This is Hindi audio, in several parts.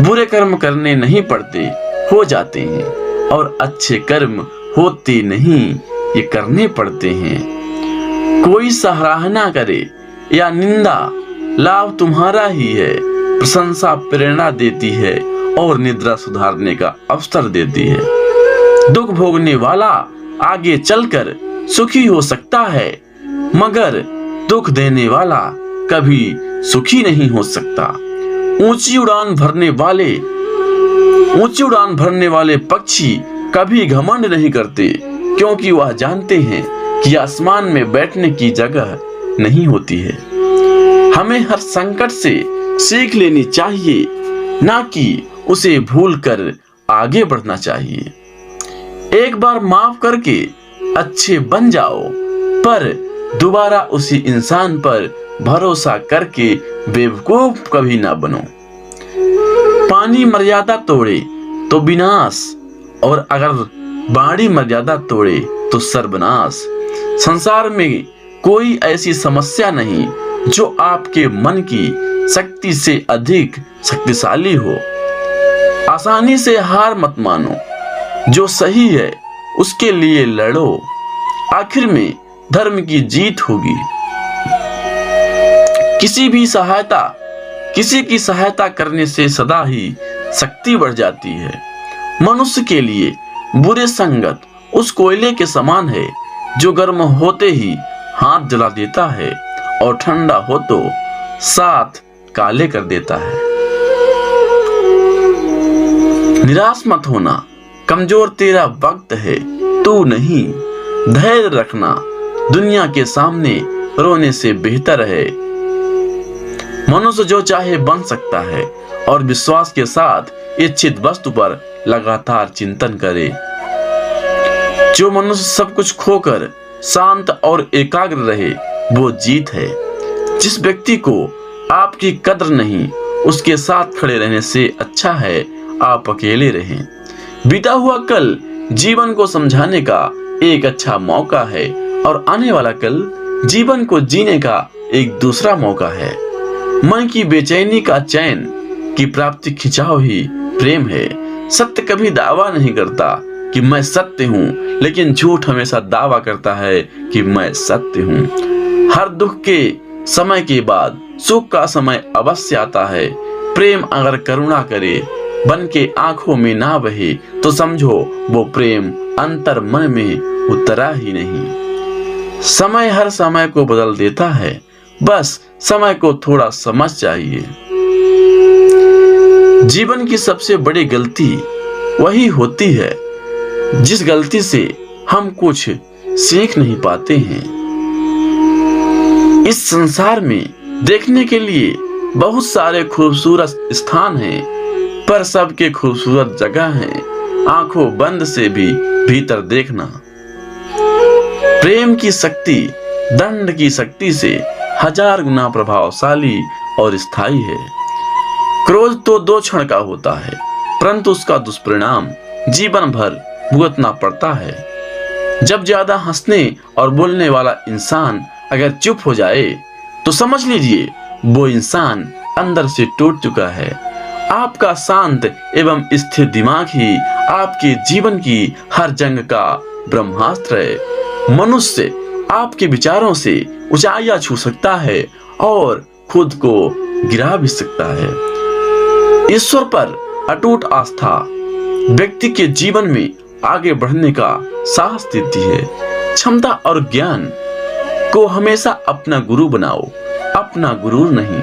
बुरे कर्म करने नहीं पड़ते, हो जाते हैं, और अच्छे कर्म होते नहीं, ये करने पड़ते हैं। कोई सराहना करे या निंदा, लाभ तुम्हारा ही है। प्रशंसा प्रेरणा देती है और निद्रा सुधारने का अवसर देती है। दुख भोगने वाला आगे चलकर सुखी हो सकता है, मगर दुख देने वाला कभी सुखी नहीं हो सकता। ऊंची उड़ान भरने वाले पक्षी कभी घमंड नहीं करते, क्योंकि वह जानते हैं कि आसमान में बैठने की जगह नहीं होती है। हमें हर संकट से सीख लेनी चाहिए, ना कि उसे भूलकर आगे बढ़ना चाहिए। एक बार माफ करके अच्छे बन जाओ, पर दोबारा उसी इंसान पर भरोसा करके बेवकूफ कभी ना बनो। पानी मर्यादा तोड़े तो विनाश, और अगर बाड़ी मर्यादा तोड़े तो सर्वनाश। संसार में कोई ऐसी समस्या नहीं जो आपके मन की शक्ति से अधिक शक्तिशाली हो। आसानी से हार मत मानो, जो सही है उसके लिए लड़ो, आखिर में धर्म की जीत होगी। किसी की सहायता करने से सदा ही शक्ति बढ़ जाती है। मनुष्य के लिए बुरे संगत उस कोयले के समान है जो गर्म होते ही हाथ जला देता है और ठंडा हो तो साथ काले कर देता है। निराश मत होना, कमजोर तेरा वक्त है, तू नहीं। धैर्य रखना, दुनिया के सामने रोने से बेहतर है। मनुष्य जो चाहे बन सकता है, और विश्वास के साथ इच्छित वस्तु पर लगातार चिंतन करे। जो मनुष्य सब कुछ खोकर शांत और एकाग्र रहे, वो जीत है। जिस व्यक्ति को आपकी कद्र नहीं, उसके साथ खड़े रहने से अच्छा है आप अकेले रहें। बीता हुआ कल जीवन को समझाने का एक अच्छा मौका है, और आने वाला कल जीवन को जीने का एक दूसरा मौका है। मन की बेचैनी का चैन की प्राप्ति खिंचाव ही प्रेम है। सत्य कभी दावा नहीं करता कि मैं सत्य हूँ, लेकिन झूठ हमेशा दावा करता है कि मैं सत्य हूँ। हर दुख के समय के बाद सुख का समय अवश्य आता है। प्रेम अगर करुणा करे, बन के आंखों में ना बहे, तो समझो वो प्रेम अंतर मन में उतरा ही नहीं। समय हर समय को बदल देता है, बस समय को थोड़ा समझ चाहिए। जीवन की सबसे बड़ी गलती वही होती है जिस गलती से हम कुछ सीख नहीं पाते हैं। इस संसार में देखने के लिए बहुत सारे खूबसूरत स्थान हैं, पर सबके खूबसूरत जगह हैं आंखों बंद से भी भीतर देखना। प्रेम की शक्ति दंड की शक्ति से 1000 गुना प्रभावशाली और स्थायी है। क्रोध तो 2 क्षण का होता है, परंतु उसका दुष्परिणाम जीवन भर भुगतना पड़ता है। जब ज्यादा हंसने और बोलने वाला इंसान अगर चुप हो जाए, तो समझ लीजिए वो इंसान अंदर से टूट चुका है। आपका शांत एवं स्थिर दिमाग ही आपके जीवन की हर जंग का ब्रह्मास्त्र है। मनुष्य आपके विचारों से ऊंचाइयां छू सकता है और खुद को गिरा भी सकता है। ईश्वर पर अटूट आस्था व्यक्ति के जीवन में आगे बढ़ने का साहस देती है। क्षमता और ज्ञान को हमेशा अपना गुरु बनाओ, अपना गुरु नहीं।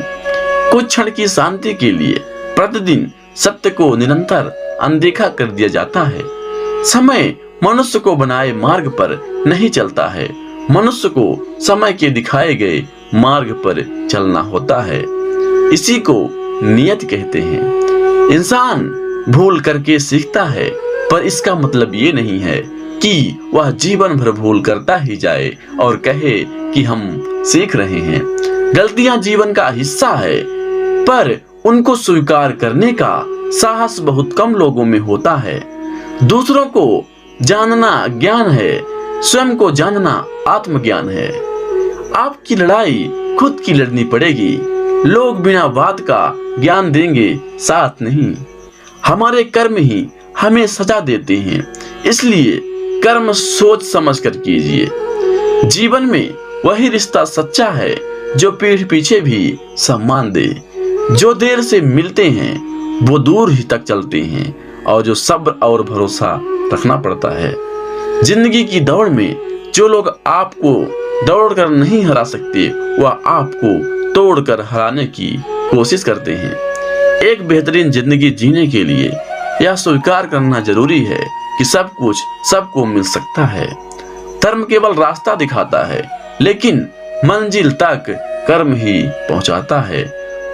कुछ क्षण की शांति के लिए प्रतिदिन सत्य को निरंतर अनदेखा कर दिया जाता है। समय मनुष्य को बनाए मार्ग पर नहीं चलता है, मनुष्य को समय के दिखाए गए मार्ग पर चलना होता है। इसी को नियत कहते हैं। इंसान भूल करके सीखता है, पर इसका मतलब ये नहीं है कि वह जीवन भर भूल करता ही जाए और कहे कि हम सीख रहे हैं। गलतियां जीवन का हिस्सा है, पर उनको स्वीकार करने का साहस बहुत कम लोगों में होता है। दूसरों को जानना ज्ञान है, स्वयं को जानना आत्मज्ञान है। आपकी लड़ाई खुद की लड़नी पड़ेगी, लोग बिना बात का ज्ञान देंगे, साथ नहीं। हमारे कर्म ही हमें सजा देते हैं, इसलिए कर्म सोच समझ कर कीजिए। जीवन में वही रिश्ता सच्चा है जो पीठ पीछे भी सम्मान दे। जो देर से मिलते हैं वो दूर ही तक चलते हैं, और जो सब्र और भरोसा रखना पड़ता है। जिंदगी की दौड़ में जो लोग आपको दौड़ कर नहीं हरा सकते, वह आपको तोड़ कर हराने की कोशिश करते हैं। एक बेहतरीन जिंदगी जीने के लिए यह स्वीकार करना जरूरी है कि सब कुछ सबको मिल सकता है। धर्म केवल रास्ता दिखाता है, लेकिन मंजिल तक कर्म ही पहुंचाता है।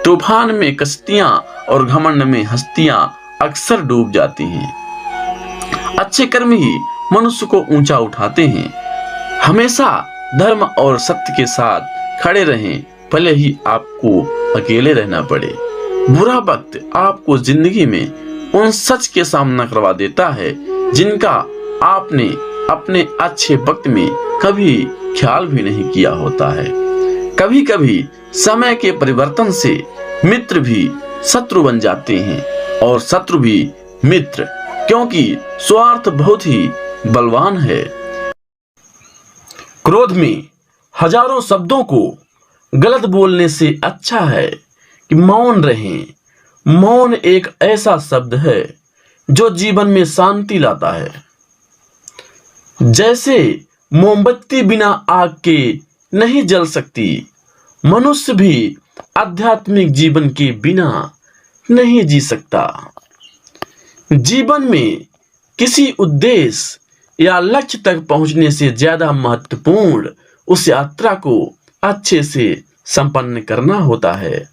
तूफान में कश्तियां और घमंड में हस्तियां अक्सर डूब जाती हैं। अच्छे कर्म ही मनुष्य को ऊंचा उठाते हैं। हमेशा धर्म और सत्य के साथ खड़े रहें, भले ही आपको अकेले रहना पड़े। बुरा वक्त आपको जिंदगी में उन सच के सामना करवा देता है जिनका आपने अपने अच्छे वक्त में कभी ख्याल भी नहीं किया होता है। कभी कभी समय के परिवर्तन से मित्र भी शत्रु बन जाते हैं, और शत्रु भी मित्र, क्योंकि स्वार्थ बहुत ही बलवान है। क्रोध में हजारों शब्दों को गलत बोलने से अच्छा है कि मौन रहें। मौन एक ऐसा शब्द है जो जीवन में शांति लाता है। जैसे मोमबत्ती बिना आग के नहीं जल सकती, मनुष्य भी आध्यात्मिक जीवन के बिना नहीं जी सकता। जीवन में किसी उद्देश्य या लक्ष्य तक पहुंचने से ज्यादा महत्वपूर्ण उस यात्रा को अच्छे से संपन्न करना होता है।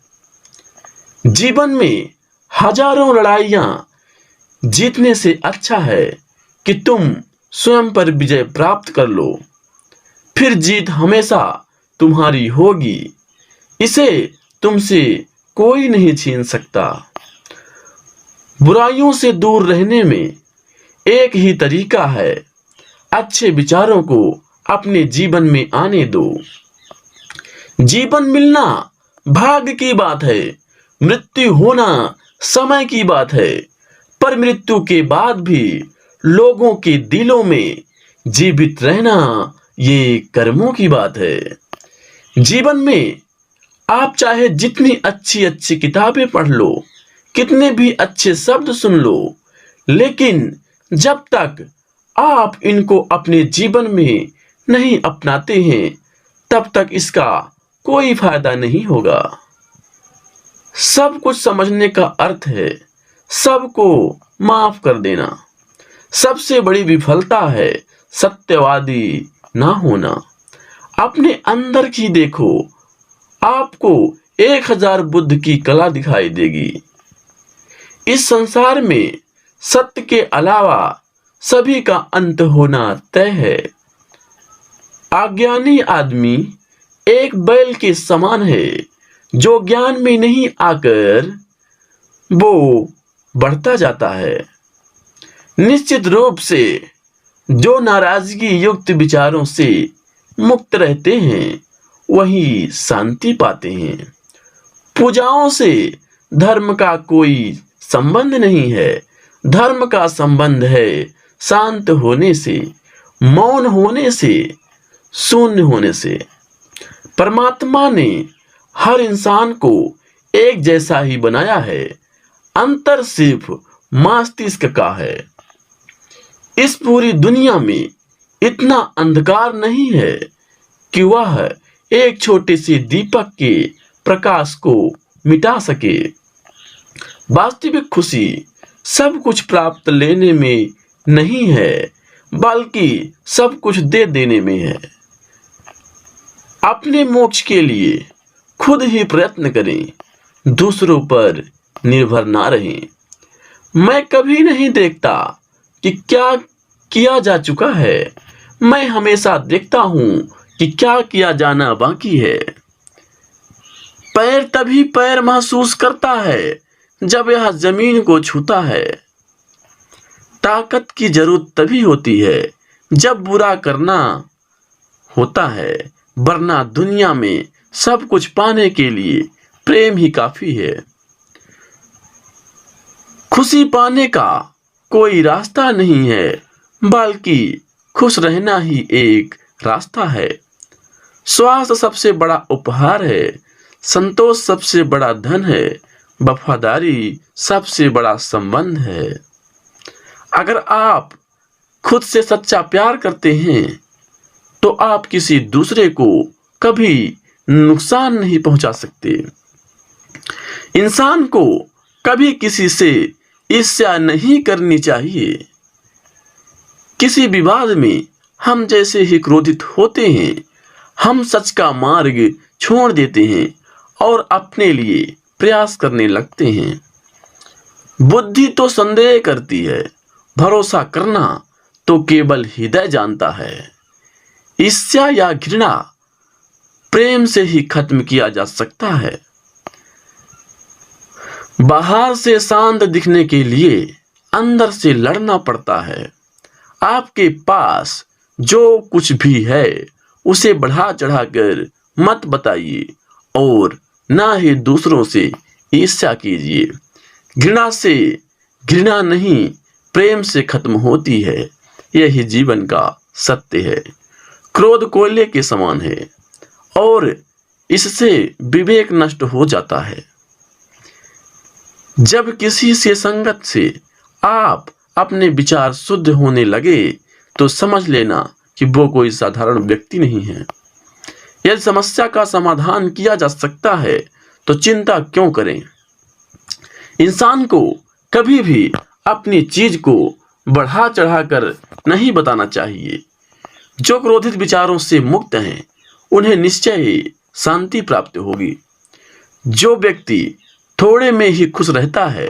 जीवन में हजारों लड़ाइयां जीतने से अच्छा है कि तुम स्वयं पर विजय प्राप्त कर लो, फिर जीत हमेशा तुम्हारी होगी। इसे तुमसे कोई नहीं छीन सकता। बुराइयों से दूर रहने में एक ही तरीका है, अच्छे विचारों को अपने जीवन में आने दो। जीवन मिलना भाग्य की बात है, मृत्यु होना समय की बात है, पर मृत्यु के बाद भी लोगों के दिलों में जीवित रहना ये कर्मों की बात है। जीवन में आप चाहे जितनी अच्छी अच्छी किताबें पढ़ लो, कितने भी अच्छे शब्द सुन लो, लेकिन जब तक आप इनको अपने जीवन में नहीं अपनाते हैं, तब तक इसका कोई फायदा नहीं होगा। सब कुछ समझने का अर्थ है सबको माफ कर देना। सबसे बड़ी विफलता है सत्यवादी ना होना। अपने अंदर की देखो, आपको 1000 बुद्ध की कला दिखाई देगी। इस संसार में सत्य के अलावा सभी का अंत होना तय है। अज्ञानी आदमी एक बैल के समान है जो ज्ञान में नहीं आकर वो बढ़ता जाता है। निश्चित रूप से जो नाराजगी युक्त विचारों से मुक्त रहते हैं वही शांति पाते हैं। पूजाओं से धर्म का कोई संबंध नहीं है। धर्म का संबंध है शांत होने से, मौन होने से, शून्य होने से। परमात्मा ने हर इंसान को एक जैसा ही बनाया है, अंतर सिर्फ मस्तिष्क का है। इस पूरी दुनिया में इतना अंधकार नहीं है कि वह एक छोटे से दीपक के प्रकाश को मिटा सके। वास्तविक खुशी सब कुछ प्राप्त लेने में नहीं है, बल्कि सब कुछ दे देने में है। अपने मोक्ष के लिए खुद ही प्रयत्न करें, दूसरों पर निर्भर ना रहें। मैं कभी नहीं देखता कि क्या किया जा चुका है, मैं हमेशा देखता हूं कि क्या किया जाना बाकी है। पैर तभी पैर महसूस करता है जब यह जमीन को छूता है। ताकत की जरूरत तभी होती है जब बुरा करना होता है, वरना दुनिया में सब कुछ पाने के लिए प्रेम ही काफी है। खुशी पाने का कोई रास्ता नहीं है, बल्कि खुश रहना ही एक रास्ता है। स्वास्थ्य सबसे बड़ा उपहार है, संतोष सबसे बड़ा धन है, वफादारी सबसे बड़ा संबंध है। अगर आप खुद से सच्चा प्यार करते हैं तो आप किसी दूसरे को कभी नुकसान नहीं पहुंचा सकते। इंसान को कभी किसी से ईर्ष्या नहीं करनी चाहिए। किसी विवाद में हम जैसे ही क्रोधित होते हैं, हम सच का मार्ग छोड़ देते हैं और अपने लिए प्रयास करने लगते हैं। बुद्धि तो संदेह करती है, भरोसा करना तो केवल हृदय जानता है। ईर्ष्या या घृणा प्रेम से ही खत्म किया जा सकता है। बाहर से शांत दिखने के लिए अंदर से लड़ना पड़ता है। आपके पास जो कुछ भी है उसे बढ़ा चढ़ाकर मत बताइए और ना ही दूसरों से ईर्ष्या कीजिए। घृणा से घृणा नहीं, प्रेम से खत्म होती है। यही जीवन का सत्य है। क्रोध कोयले के समान है और इससे विवेक नष्ट हो जाता है। जब किसी से संगत से आप अपने विचार शुद्ध होने लगे तो समझ लेना कि वो कोई साधारण व्यक्ति नहीं है। यदि समस्या का समाधान किया जा सकता है तो चिंता क्यों करें। इंसान को कभी भी अपनी चीज को बढ़ा चढ़ाकर नहीं बताना चाहिए। जो क्रोधित विचारों से मुक्त हैं उन्हें निश्चय ही शांति प्राप्त होगी। जो व्यक्ति थोड़े में ही खुश रहता है,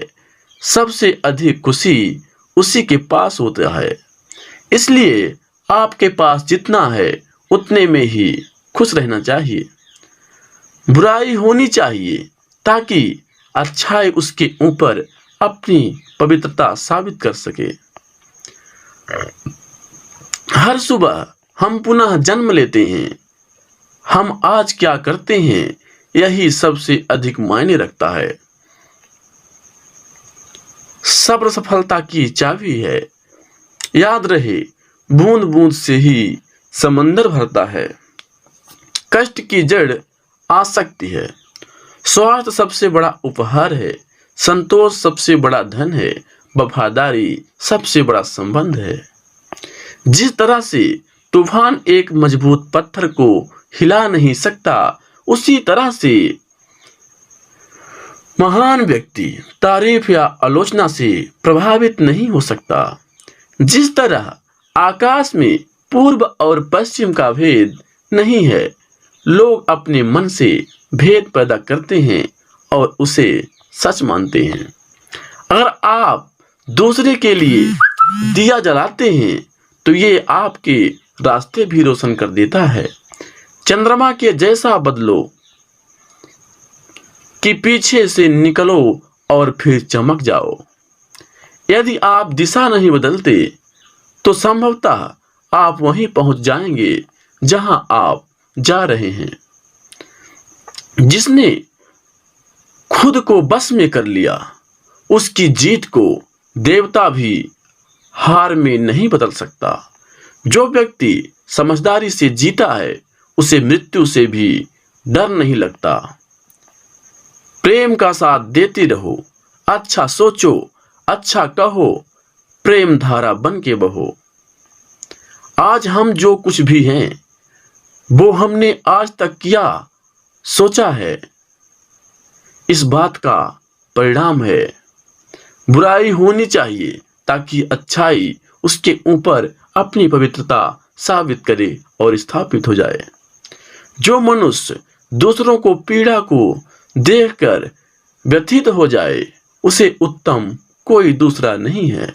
सबसे अधिक खुशी उसी के पास होता है। इसलिए आपके पास जितना है उतने में ही खुश रहना चाहिए। बुराई होनी चाहिए ताकि अच्छाई उसके ऊपर अपनी पवित्रता साबित कर सके। हर सुबह हम पुनः जन्म लेते हैं। हम आज क्या करते हैं यही सबसे अधिक मायने रखता है। सब्र सफलता की चाबी है। याद रहे, बूंद बूंद से ही समंदर भरता है। कष्ट की जड़ आसक्ति है। स्वार्थ सबसे बड़ा उपहार है। संतोष सबसे बड़ा धन है। वफादारी सबसे बड़ा संबंध है। जिस तरह से तूफान एक मजबूत पत्थर को हिला नहीं सकता, उसी तरह से महान व्यक्ति तारीफ या आलोचना से प्रभावित नहीं हो सकता। जिस तरह आकाश में पूर्व और पश्चिम का भेद नहीं है, लोग अपने मन से भेद पैदा करते हैं और उसे सच मानते हैं। अगर आप दूसरे के लिए दिया जलाते हैं तो ये आपके रास्ते भी रोशन कर देता है। चंद्रमा के जैसा बदलो कि पीछे से निकलो और फिर चमक जाओ। यदि आप दिशा नहीं बदलते तो संभवतः आप वहीं पहुंच जाएंगे जहां आप जा रहे हैं। जिसने खुद को बस में कर लिया, उसकी जीत को देवता भी हार में नहीं बदल सकता। जो व्यक्ति समझदारी से जीता है, उसे मृत्यु से भी डर नहीं लगता। प्रेम का साथ देते रहो, अच्छा सोचो, अच्छा कहो, प्रेम धारा बन के बहो। आज हम जो कुछ भी हैं वो हमने आज तक किया सोचा है, इस बात का परिणाम है। बुराई होनी चाहिए ताकि अच्छाई उसके ऊपर अपनी पवित्रता साबित करे और स्थापित हो जाए। जो मनुष्य दूसरों को पीड़ा को देखकर व्यथित हो जाए, उसे उत्तम कोई दूसरा नहीं है।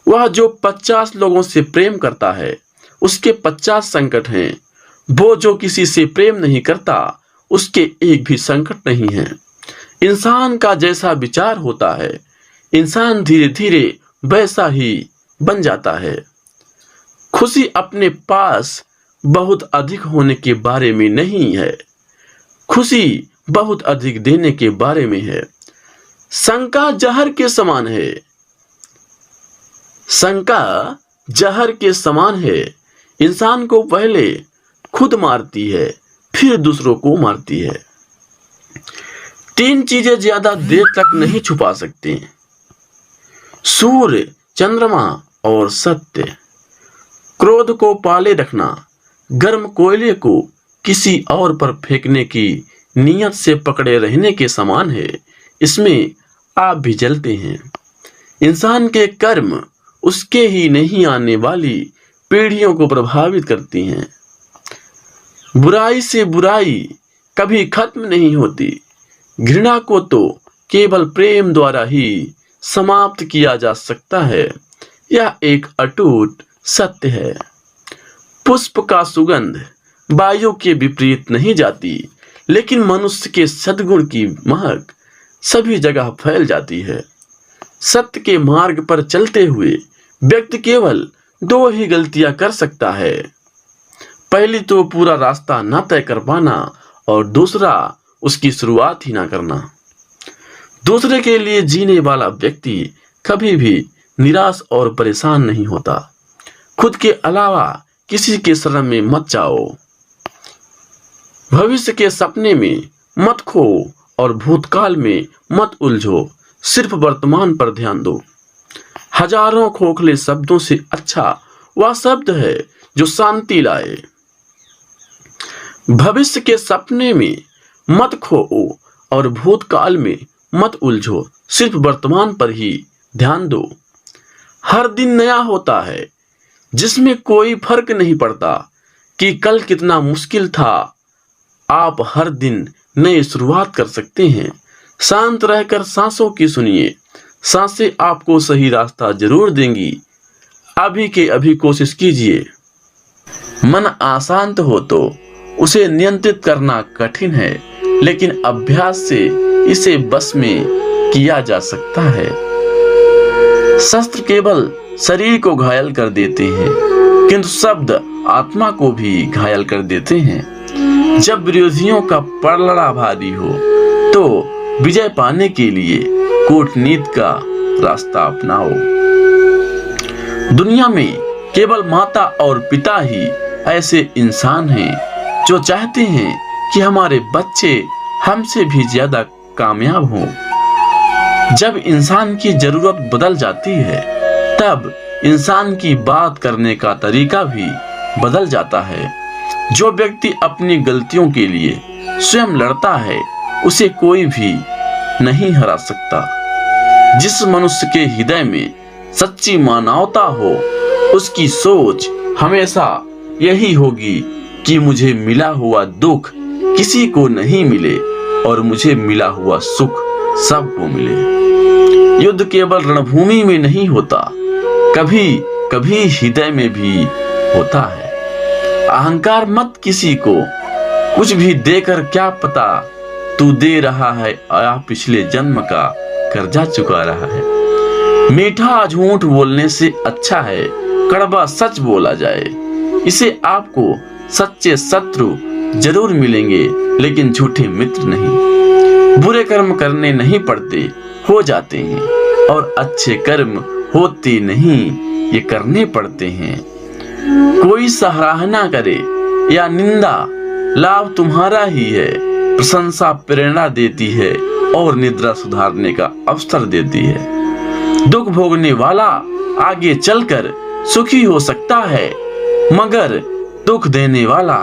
वह जो 50 लोगों से प्रेम करता है, उसके 50 संकट हैं। वो जो किसी से प्रेम नहीं करता, उसके एक भी संकट नहीं है। इंसान का जैसा विचार होता है, इंसान धीरे धीरे वैसा ही बन जाता है। खुशी अपने पास बहुत अधिक होने के बारे में नहीं है। खुशी बहुत अधिक देने के बारे में है। शंका जहर के समान है। शंका जहर के समान है। इंसान को पहले खुद मारती है, फिर दूसरों को मारती है। 3 चीजें ज्यादा देर तक नहीं छुपा सकते: सूर्य, चंद्रमा और सत्य। क्रोध को पाले रखना गर्म कोयले को किसी और पर फेंकने की नियत से पकड़े रहने के समान है। इसमें आप भी जलते हैं। इंसान के कर्म उसके ही नहीं आने वाली पीढ़ियों को प्रभावित करती हैं। बुराई से बुराई कभी खत्म नहीं होती। घृणा को तो केवल प्रेम द्वारा ही समाप्त किया जा सकता है। यह एक अटूट सत्य है। पुष्प का सुगंध वायु के विपरीत नहीं जाती, लेकिन मनुष्य के सद्गुण की महक सभी जगह फैल जाती है। सत्य के मार्ग पर चलते हुए व्यक्ति केवल 2 ही गलतियां कर सकता है। पहली तो पूरा रास्ता न तय कर पाना, और दूसरा उसकी शुरुआत ही ना करना। दूसरे के लिए जीने वाला व्यक्ति कभी भी निराश और परेशान नहीं होता। खुद के अलावा किसी के शरण में मत जाओ। भविष्य के सपने में मत खो और भूतकाल में मत उलझो। सिर्फ वर्तमान पर ध्यान दो। हजारों खोखले शब्दों से अच्छा वह शब्द है जो शांति लाए। भविष्य के सपने में मत खो और भूतकाल में मत उलझो। सिर्फ वर्तमान पर ही ध्यान दो। हर दिन नया होता है, जिसमें कोई फर्क नहीं पड़ता कि कल कितना मुश्किल था। आप हर दिन नई शुरुआत कर सकते हैं। शांत रहकर सांसों की सुनिए। सांसें आपको सही रास्ता जरूर देंगी। अभी के अभी कोशिश कीजिए। मन अशांत हो तो उसे नियंत्रित करना कठिन है, लेकिन अभ्यास से इसे बस में किया जा सकता है। शस्त्र केवल शरीर को घायल कर देते हैं, किंतु शब्द आत्मा को भी घायल कर देते हैं। जब विरोधियों का पलड़ा भारी हो तो विजय पाने के लिए कूटनीति का रास्ता अपनाओ। दुनिया में केवल माता और पिता ही ऐसे इंसान हैं जो चाहते हैं कि हमारे बच्चे हमसे भी ज्यादा कामयाब हों। जब इंसान की जरूरत बदल जाती है, तब इंसान की बात करने का तरीका भी बदल जाता है। जो व्यक्ति अपनी गलतियों के लिए स्वयं लड़ता है, उसे कोई भी नहीं हरा सकता। जिस मनुष्य के हृदय में सच्ची मानवता हो, उसकी सोच हमेशा यही होगी कि मुझे मिला हुआ दुख किसी को नहीं मिले और मुझे मिला हुआ सुख सबको मिले। युद्ध केवल रणभूमि में नहीं होता, कभी कभी हृदय में भी होता है। अहंकार मत किसी को कुछ भी देकर, क्या पता तू दे रहा है या पिछले जन्म का कर्जा चुका रहा है। मीठा झूठ बोलने से अच्छा है कड़वा सच बोला जाए। इसे आपको सच्चे शत्रु जरूर मिलेंगे, लेकिन झूठे मित्र नहीं। बुरे कर्म करने नहीं पड़ते, हो जाते हैं, और अच्छे कर्म होते नहीं, ये करने पड़ते हैं। कोई सराहना करे या निंदा, लाभ तुम्हारा ही है। प्रशंसा प्रेरणा देती है और निद्रा सुधारने का अवसर देती है। दुख भोगने वाला आगे चलकर सुखी हो सकता है, मगर दुख देने वाला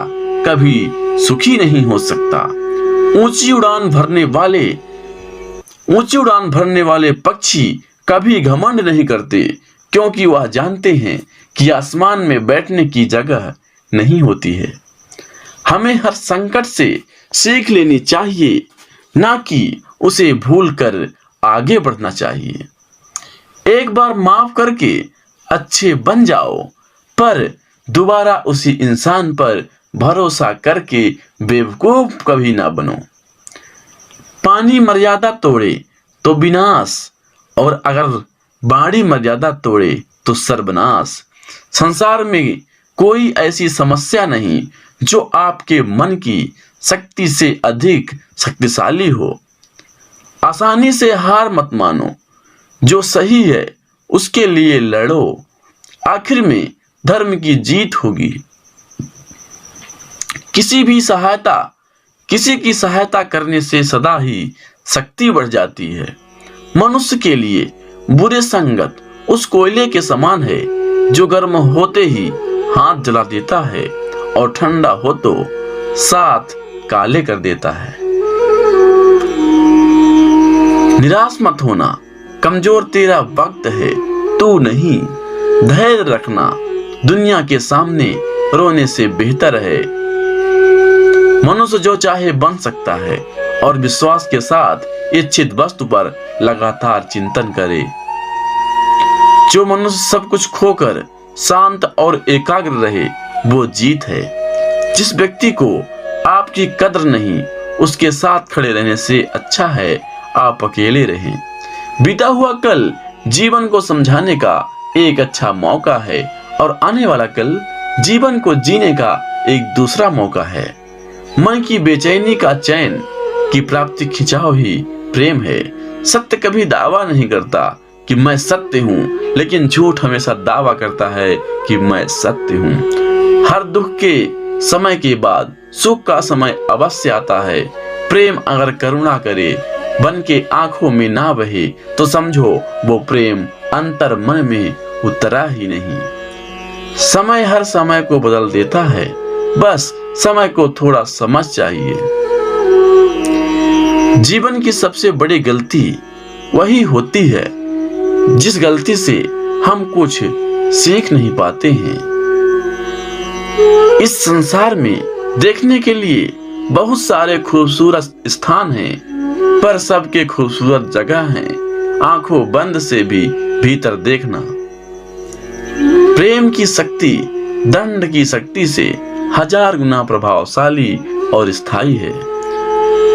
कभी सुखी नहीं हो सकता। ऊंची उड़ान भरने वाले पक्षी कभी घमंड नहीं करते, क्योंकि वह जानते हैं कि आसमान में बैठने की जगह नहीं होती है। हमें हर संकट से सीख लेनी चाहिए, ना कि उसे भूलकर आगे बढ़ना चाहिए। एक बार माफ करके अच्छे बन जाओ, पर दोबारा उसी इंसान पर भरोसा करके बेवकूफ कभी ना बनो। पानी मर्यादा तोड़े तो विनाश, और अगर बाड़ी मर्यादा तोड़े तो सर्वनाश। संसार में कोई ऐसी समस्या नहीं जो आपके मन की शक्ति से अधिक शक्तिशाली हो। आसानी से हार मत मानो, जो सही है उसके लिए लड़ो, आखिर में धर्म की जीत होगी। किसी की सहायता करने से सदा ही शक्ति बढ़ जाती है। मनुष्य के लिए बुरे संगत उस कोयले के समान है जो गर्म होते ही हाथ जला देता है और ठंडा हो तो साथ काले कर देता है। निराश मत होना, कमजोर तेरा वक्त है, तू नहीं। धैर्य रखना, दुनिया के सामने रोने से बेहतर है। मनुष्य जो चाहे बन सकता है और विश्वास के साथ इच्छित वस्तु पर लगातार चिंतन करे। जो मनुष्य सब कुछ खोकर शांत और एकाग्र रहे वो जीत है। जिस व्यक्ति को आपकी कद्र नहीं, उसके साथ खड़े रहने से अच्छा है आप अकेले रहें। बीता हुआ कल जीवन को समझाने का एक अच्छा मौका है और आने वाला कल जीवन को जीने का एक दूसरा मौका है। मन की बेचैनी का चैन की प्राप्ति खिंचाव ही प्रेम है। सत्य कभी दावा नहीं करता कि मैं सत्य हूँ, लेकिन झूठ हमेशा दावा करता है कि मैं सत्य हूँ। हर दुख के समय के बाद सुख का समय अवश्य आता है। प्रेम अगर करुणा करे बन के आंखों में ना बहे तो समझो वो प्रेम अंतर मन में उतरा ही नहीं। समय हर समय को बदल देता है, बस समय को थोड़ा समझ चाहिए। जीवन की सबसे बड़ी गलती वही होती है जिस गलती से हम कुछ सीख नहीं पाते हैं। इस संसार में देखने के लिए बहुत सारे खूबसूरत स्थान हैं, पर सबके खूबसूरत जगह हैं आंखों बंद से भी भीतर देखना। प्रेम की शक्ति दंड की शक्ति से 1000 गुना प्रभावशाली और स्थायी है।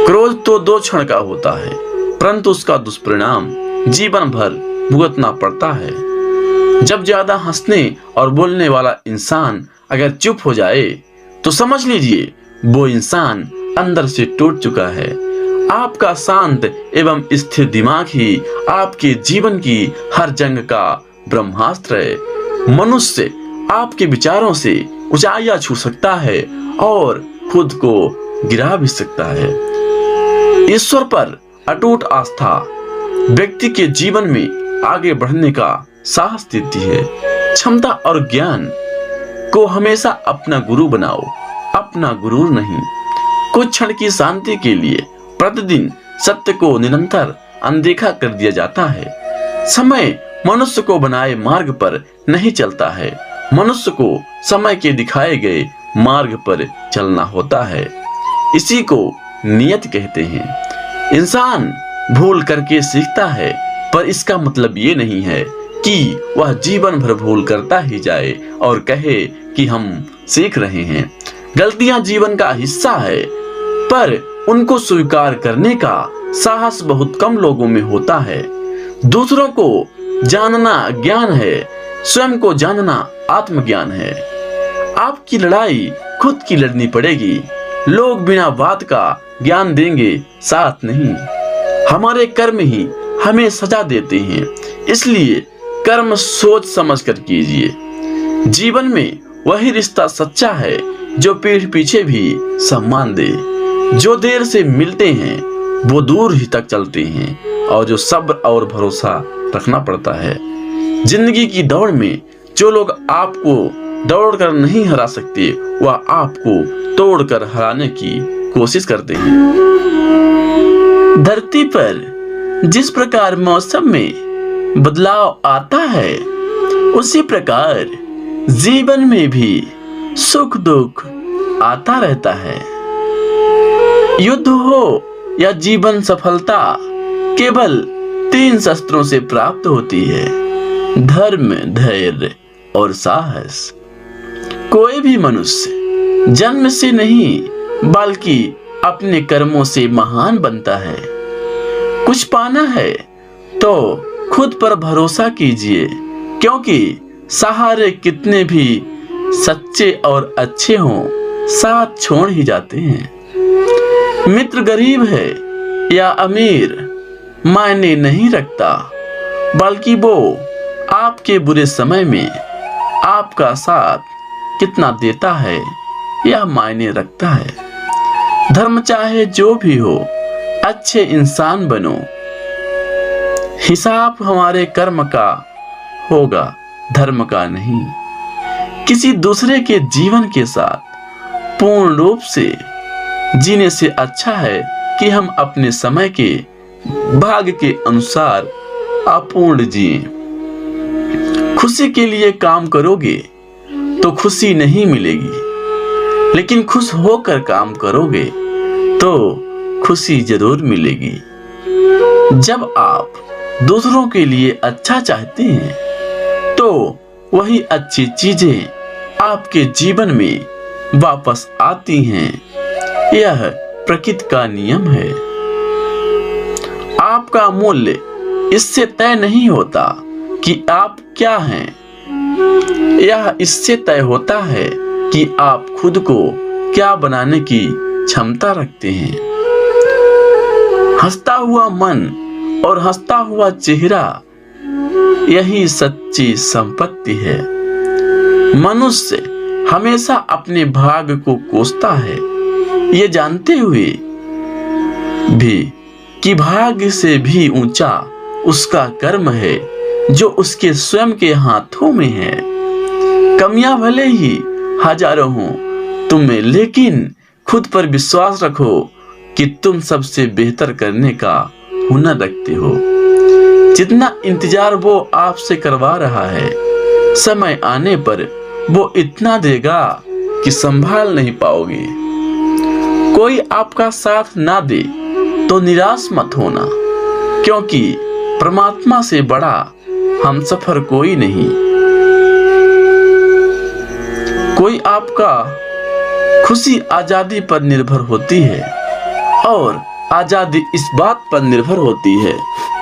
क्रोध तो 2 क्षण का होता है, परंतु उसका दुष्परिणाम जीवन भर भुगतना पड़ता है। जब ज्यादा हंसने और बोलने वाला इंसान अगर चुप हो जाए तो समझ लीजिए वो इंसान अंदर से टूट चुका है। आपका शांत एवं स्थिर दिमाग ही आपके जीवन की हर जंग का ब्रह्मास्त्र है। मनुष्य आपके विचारों से ऊंचाइयां छू सकता है और खुद को गिरा भी सकता है। ईश्वर पर अटूट आस्था व्यक्ति के जीवन में आगे बढ़ने का साहस देती है। क्षमता और ज्ञान को हमेशा अपना गुरु बनाओ, अपना गुरु नहीं। कुछ क्षण की शांति के लिए प्रतिदिन सत्य को निरंतर अनदेखा कर दिया जाता है। समय मनुष्य को बनाए मार्ग पर नहीं चलता है, मनुष्य को समय के दिखाए गए मार्ग पर चलना होता है। इसी को नियत कहते हैं। इंसान भूल करके सीखता है, पर इसका मतलब ये नहीं है कि वह जीवन भर भूल करता ही जाए और कहे कि हम सीख रहे हैं। गलतियां जीवन का हिस्सा है, पर उनको स्वीकार करने का साहस बहुत कम लोगों में होता है। दूसरों को जानना ज्ञान है, स्वयं को जानना आत्मज्ञान है। आपकी लड़ाई खुद की लड़नी पड़ेगी। लोग बिना बात का ज्ञान देंगे, साथ नहीं। हमारे कर्म ही हमें सजा देते हैं, इसलिए कर्म सोच समझ कर कीजिए। जीवन में वही रिश्ता सच्चा है जो पीठ पीछे भी सम्मान दे। जो देर से मिलते हैं वो दूर ही तक चलते हैं, और जो सब्र और भरोसा रखना पड़ता है। जिंदगी की दौड़ में जो लोग आपको दौड़ कर नहीं हरा सकते, वह आपको तोड़ कर हराने की कोशिश करते हैं। धरती पर जिस प्रकार मौसम में बदलाव आता है, उसी प्रकार जीवन में भी सुख दुख आता रहता है। युद्ध हो या जीवन सफलता केवल 3 शस्त्रों से प्राप्त होती है: धर्म, धैर्य और साहस। कोई भी मनुष्य जन्म से नहीं बल्कि अपने कर्मों से महान बनता है। कुछ पाना है तो खुद पर भरोसा कीजिए, क्योंकि सहारे कितने भी सच्चे और अच्छे हों, साथ छोड़ ही जाते हैं। मित्र गरीब है या अमीर मायने नहीं रखता, बल्कि वो आपके बुरे समय में आपका साथ कितना देता है यह मायने रखता है। धर्म चाहे जो भी हो, अच्छे इंसान बनो। हिसाब हमारे कर्म का होगा, धर्म का नहीं। किसी दूसरे के जीवन के साथ पूर्ण रूप से जीने से अच्छा है कि हम अपने समय के भाग्य के अनुसार अपूर्ण जिएं। खुशी के लिए काम करोगे तो खुशी नहीं मिलेगी, लेकिन खुश होकर काम करोगे तो खुशी जरूर मिलेगी। जब आप दूसरों के लिए अच्छा चाहते हैं तो वही अच्छी चीजें आपके जीवन में वापस आती हैं। यह प्रकृति का नियम है। आपका मूल्य इससे तय नहीं होता कि आप क्या हैं, यह इससे तय होता है कि आप खुद को क्या बनाने की क्षमता रखते हैं। हंसता हुआ मन और हंसता हुआ चेहरा यही सच्ची संपत्ति है। मनुष्य हमेशा अपने भाग्य को कोसता है, ये जानते हुए भी कि भाग्य से भी ऊंचा उसका कर्म है जो उसके स्वयं के हाथों में है। कमियां भले ही हजारों हों तुम में, लेकिन खुद पर विश्वास रखो कि तुम सबसे बेहतर करने का हुनर रखते हो। जितना इंतजार वो आपसे करवा रहा है, समय आने पर वो इतना देगा कि संभाल नहीं पाओगे। कोई आपका साथ ना दे तो निराश मत होना, क्योंकि परमात्मा से बड़ा हमसफर कोई नहीं। कोई आपका खुशी आजादी पर निर्भर होती है और आजादी इस बात पर निर्भर होती है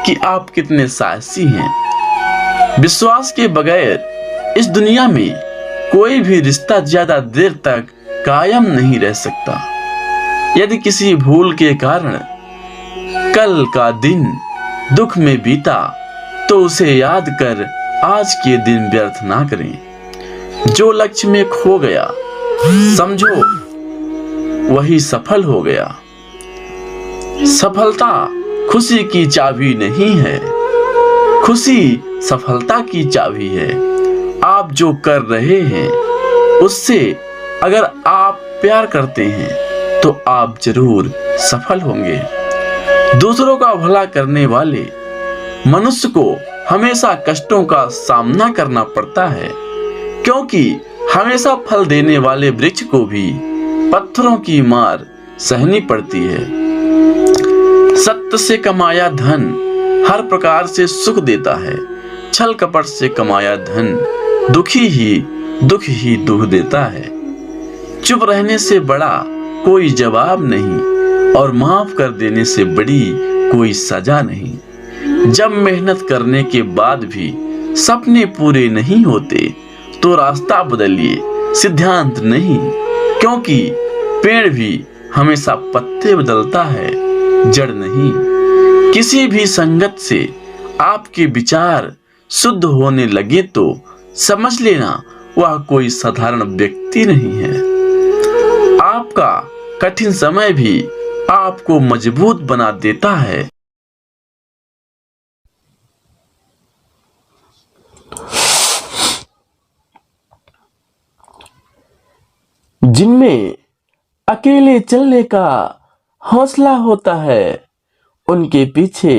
कि आप कितने साहसी हैं। विश्वास के बगैर इस दुनिया में कोई भी रिश्ता ज्यादा देर तक कायम नहीं रह सकता। यदि किसी भूल के कारण कल का दिन दुख में बीता तो उसे याद कर आज के दिन व्यर्थ ना करें। जो लक्ष्य में खो गया समझो वही सफल हो गया। सफलता खुशी की चाबी नहीं है, खुशी सफलता की चाबी है। आप जो कर रहे हैं उससे अगर आप प्यार करते हैं तो आप जरूर सफल होंगे। दूसरों का भला करने वाले मनुष्य को हमेशा कष्टों का सामना करना पड़ता है, क्योंकि हमेशा फल देने वाले वृक्ष को भी पत्थरों की मार सहनी पड़ती है। सत्य से कमाया धन हर प्रकार से सुख देता है, छल कपट से कमाया धन दुख ही दुख देता है। चुप रहने से बड़ा कोई जवाब नहीं और माफ कर देने से बड़ी कोई सजा नहीं। जब मेहनत करने के बाद भी सपने पूरे नहीं होते तो रास्ता बदलिए, सिद्धांत नहीं, क्योंकि पेड़ भी हमेशा पत्ते बदलता है, जड़ नहीं। किसी भी संगत से आपके विचार शुद्ध होने लगे तो समझ लेना वह कोई साधारण व्यक्ति नहीं है। आपका कठिन समय भी आपको मजबूत बना देता है। जिनमें अकेले चलने का हौसला होता है उनके पीछे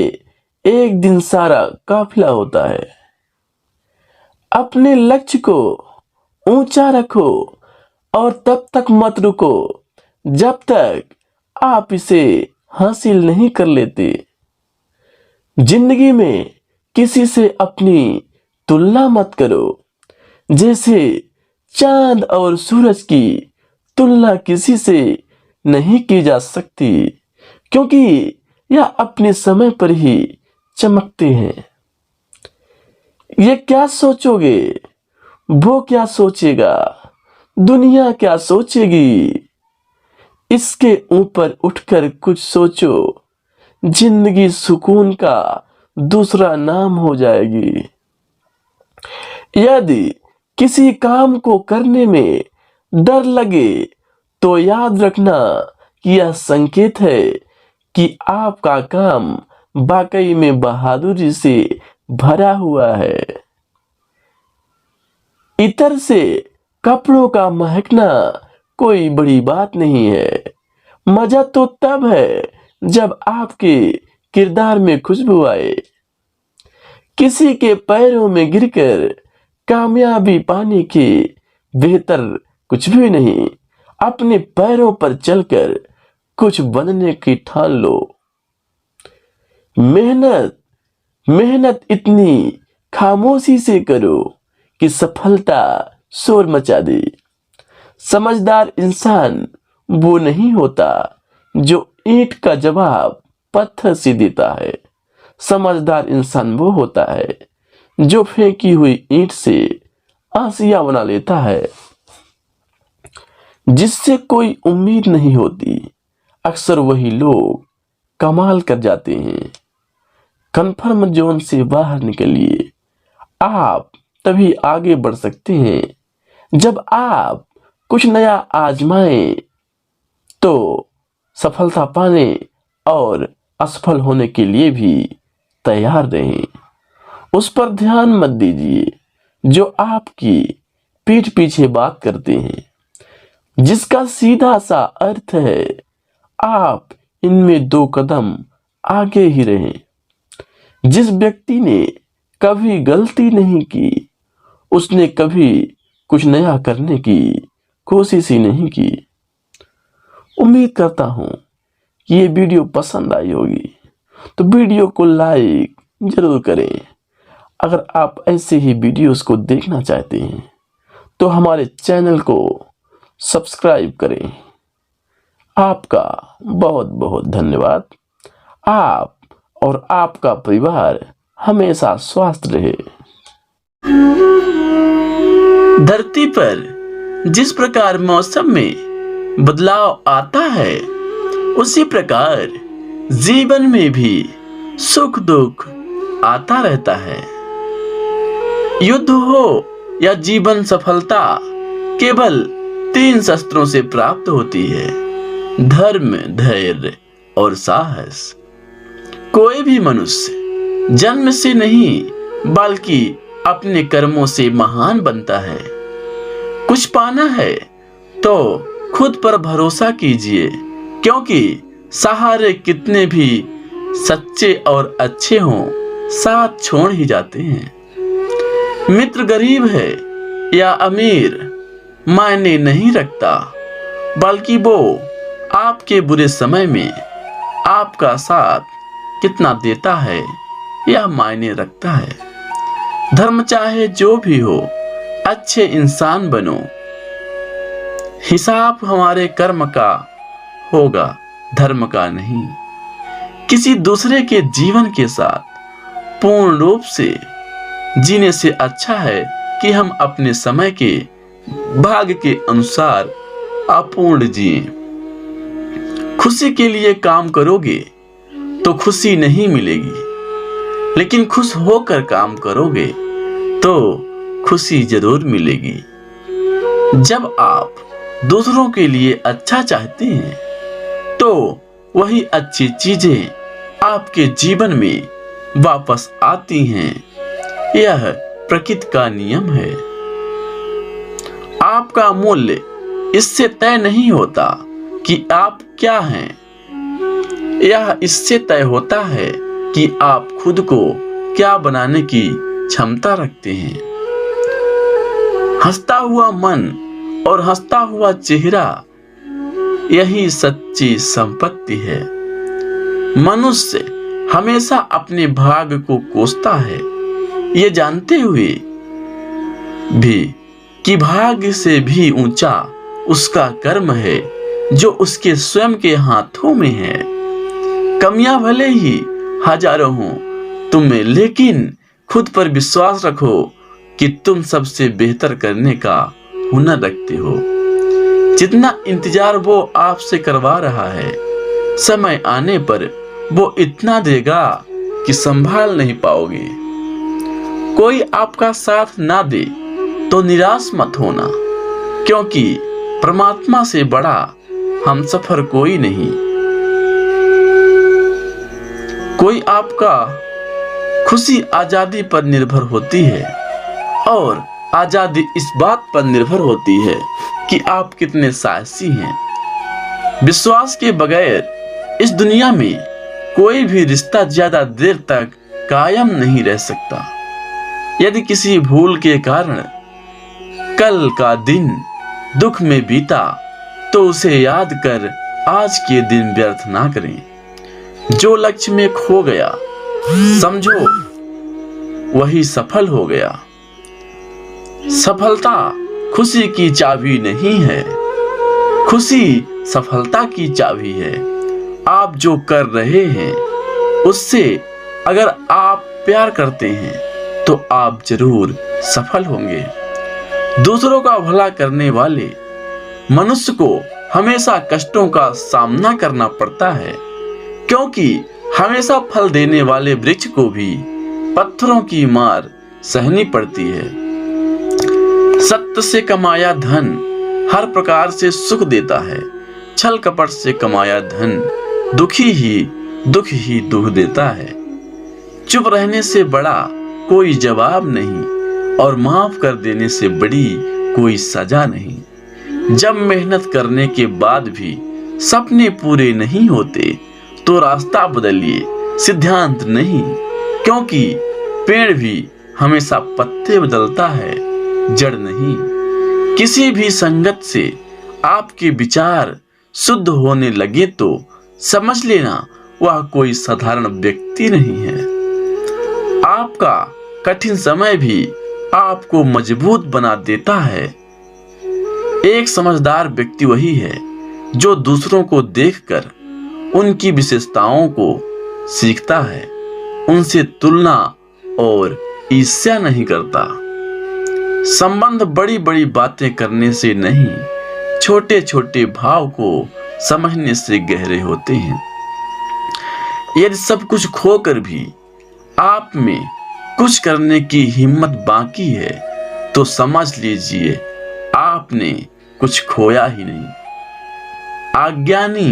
एक दिन सारा काफिला होता है। अपने लक्ष्य को ऊंचा रखो और तब तक मत रुको जब तक आप इसे हासिल नहीं कर लेते। जिंदगी में किसी से अपनी तुलना मत करो, जैसे चांद और सूरज की तुलना किसी से नहीं की जा सकती, क्योंकि यह अपने समय पर ही चमकते हैं। ये क्या सोचोगे, वो क्या सोचेगा, दुनिया क्या सोचेगी, इसके ऊपर उठकर कुछ सोचो, जिंदगी सुकून का दूसरा नाम हो जाएगी। यदि किसी काम को करने में डर लगे तो याद रखना कि यह संकेत है कि आपका काम वाकई में बहादुरी से भरा हुआ है। इतर से कपड़ों का महकना कोई बड़ी बात नहीं है। मजा तो तब है जब आपके किरदार में खुशबू आए। किसी के पैरों में गिरकर कामयाबी पाने के बेहतर कुछ भी नहीं। अपने पैरों पर चलकर कुछ बनने की ठान लो। मेहनत इतनी खामोशी से करो कि सफलता शोर मचा दे। समझदार इंसान वो नहीं होता जो ईंट का जवाब पत्थर से देता है। समझदार इंसान वो होता है जो फेंकी हुई ईंट से आसिया बना लेता है। जिससे कोई उम्मीद नहीं होती, अक्सर वही लोग कमाल कर जाते हैं। कंफर्म जोन से बाहर निकलिए। आप तभी आगे बढ़ सकते हैं जब आप कुछ नया आजमाएं। तो सफलता पाने और असफल होने के लिए भी तैयार रहें। उस पर ध्यान मत दीजिए जो आपकी पीठ पीछे बात करते हैं, जिसका सीधा सा अर्थ है आप इनमें 2 कदम आगे ही रहें। जिस व्यक्ति ने कभी गलती नहीं की, उसने कभी कुछ नया करने की कोशिश ही नहीं की। उम्मीद करता हूं कि ये वीडियो पसंद आई होगी, तो वीडियो को लाइक जरूर करें। अगर आप ऐसे ही वीडियोस को देखना चाहते हैं तो हमारे चैनल को सब्सक्राइब करें। आपका बहुत बहुत धन्यवाद। आप और आपका परिवार हमेशा स्वस्थ रहे। धरती पर जिस प्रकार मौसम में बदलाव आता है, उसी प्रकार जीवन में भी सुख दुख आता रहता है। युद्ध हो या जीवन सफलता केवल 3 शस्त्रों से प्राप्त होती है: धर्म, धैर्य और साहस। कोई भी मनुष्य जन्म से नहीं बल्कि अपने कर्मों से महान बनता है। कुछ पाना है तो खुद पर भरोसा कीजिए, क्योंकि सहारे कितने भी सच्चे और अच्छे हों, साथ छोड़ ही जाते हैं। मित्र गरीब है या अमीर मायने नहीं रखता, बल्कि वो आपके बुरे समय में आपका साथ कितना देता है यह मायने रखता है। धर्म चाहे जो भी हो, अच्छे इंसान बनो। हिसाब हमारे कर्म का होगा, धर्म का नहीं। किसी दूसरे के जीवन के साथ पूर्ण रूप से जीने से अच्छा है कि हम अपने समय के भाग्य के अनुसार अपूर्ण जिएं। खुशी के लिए काम करोगे तो खुशी नहीं मिलेगी, लेकिन खुश होकर काम करोगे तो खुशी जरूर मिलेगी। जब आप दूसरों के लिए अच्छा चाहते हैं तो वही अच्छी चीजें आपके जीवन में वापस आती हैं। यह प्रकृति का नियम है। आपका मूल्य इससे तय नहीं होता कि आप क्या हैं, यह इससे तय होता है कि आप खुद को क्या बनाने की क्षमता रखते हैं। हंसता हुआ मन और हंसता हुआ चेहरा, यही सच्ची संपत्ति है। मनुष्य हमेशा अपने भाग्य को कोसता है, ये जानते हुए भी कि भाग्य से भी ऊंचा उसका कर्म है जो उसके स्वयं के हाथों में है। कमियां भले ही हजारों हों तुम में, लेकिन खुद पर विश्वास रखो कि तुम सबसे बेहतर करने का हुनर रखते हो। जितना इंतजार वो आपसे करवा रहा है, समय आने पर वो इतना देगा कि संभाल नहीं पाओगे। कोई आपका साथ ना दे तो निराश मत होना, क्योंकि परमात्मा से बड़ा हमसफर कोई नहीं। कोई आपका खुशी आजादी पर निर्भर होती है, और आजादी इस बात पर निर्भर होती है कि आप कितने साहसी हैं। विश्वास के बगैर इस दुनिया में कोई भी रिश्ता ज्यादा देर तक कायम नहीं रह सकता। यदि किसी भूल के कारण कल का दिन दुख में बीता, तो उसे याद कर आज के दिन व्यर्थ ना करें। जो लक्ष्य में खो गया, समझो वही सफल हो गया। सफलता खुशी की चाबी नहीं है, खुशी सफलता की चाबी है। आप जो कर रहे हैं उससे अगर आप प्यार करते हैं तो आप जरूर सफल होंगे। दूसरों का भला करने वाले मनुष्य को हमेशा कष्टों का सामना करना पड़ता है, क्योंकि हमेशा फल देने वाले वृक्ष को भी पत्थरों की मार सहनी पड़ती है। सत्य से कमाया धन हर प्रकार से सुख देता है, छल कपट से कमाया धन दुख ही दुख देता है। चुप रहने से बड़ा कोई जवाब नहीं, और माफ कर देने से बड़ी कोई सजा नहीं। जब मेहनत करने के बाद भी सपने पूरे नहीं होते तो रास्ता बदलिए, सिद्धांत नहीं, क्योंकि पेड़ भी हमेशा पत्ते बदलता है, जड़ नहीं। किसी भी संगत से आपके विचार शुद्ध होने लगे तो समझ लेना वह कोई साधारण व्यक्ति नहीं है। आपका कठिन समय भी आपको मजबूत बना देता है। एक समझदार व्यक्ति वही है जो दूसरों को देखकर उनकी विशेषताओं को सीखता है, उनसे तुलना और ईर्ष्या नहीं करता। संबंध बड़ी बड़ी बातें करने से नहीं, छोटे छोटे भाव को समझने से गहरे होते हैं। यदि सब कुछ खोकर भी आप में कुछ करने की हिम्मत बाकी है तो समझ लीजिए आपने कुछ खोया ही नहीं। अज्ञानी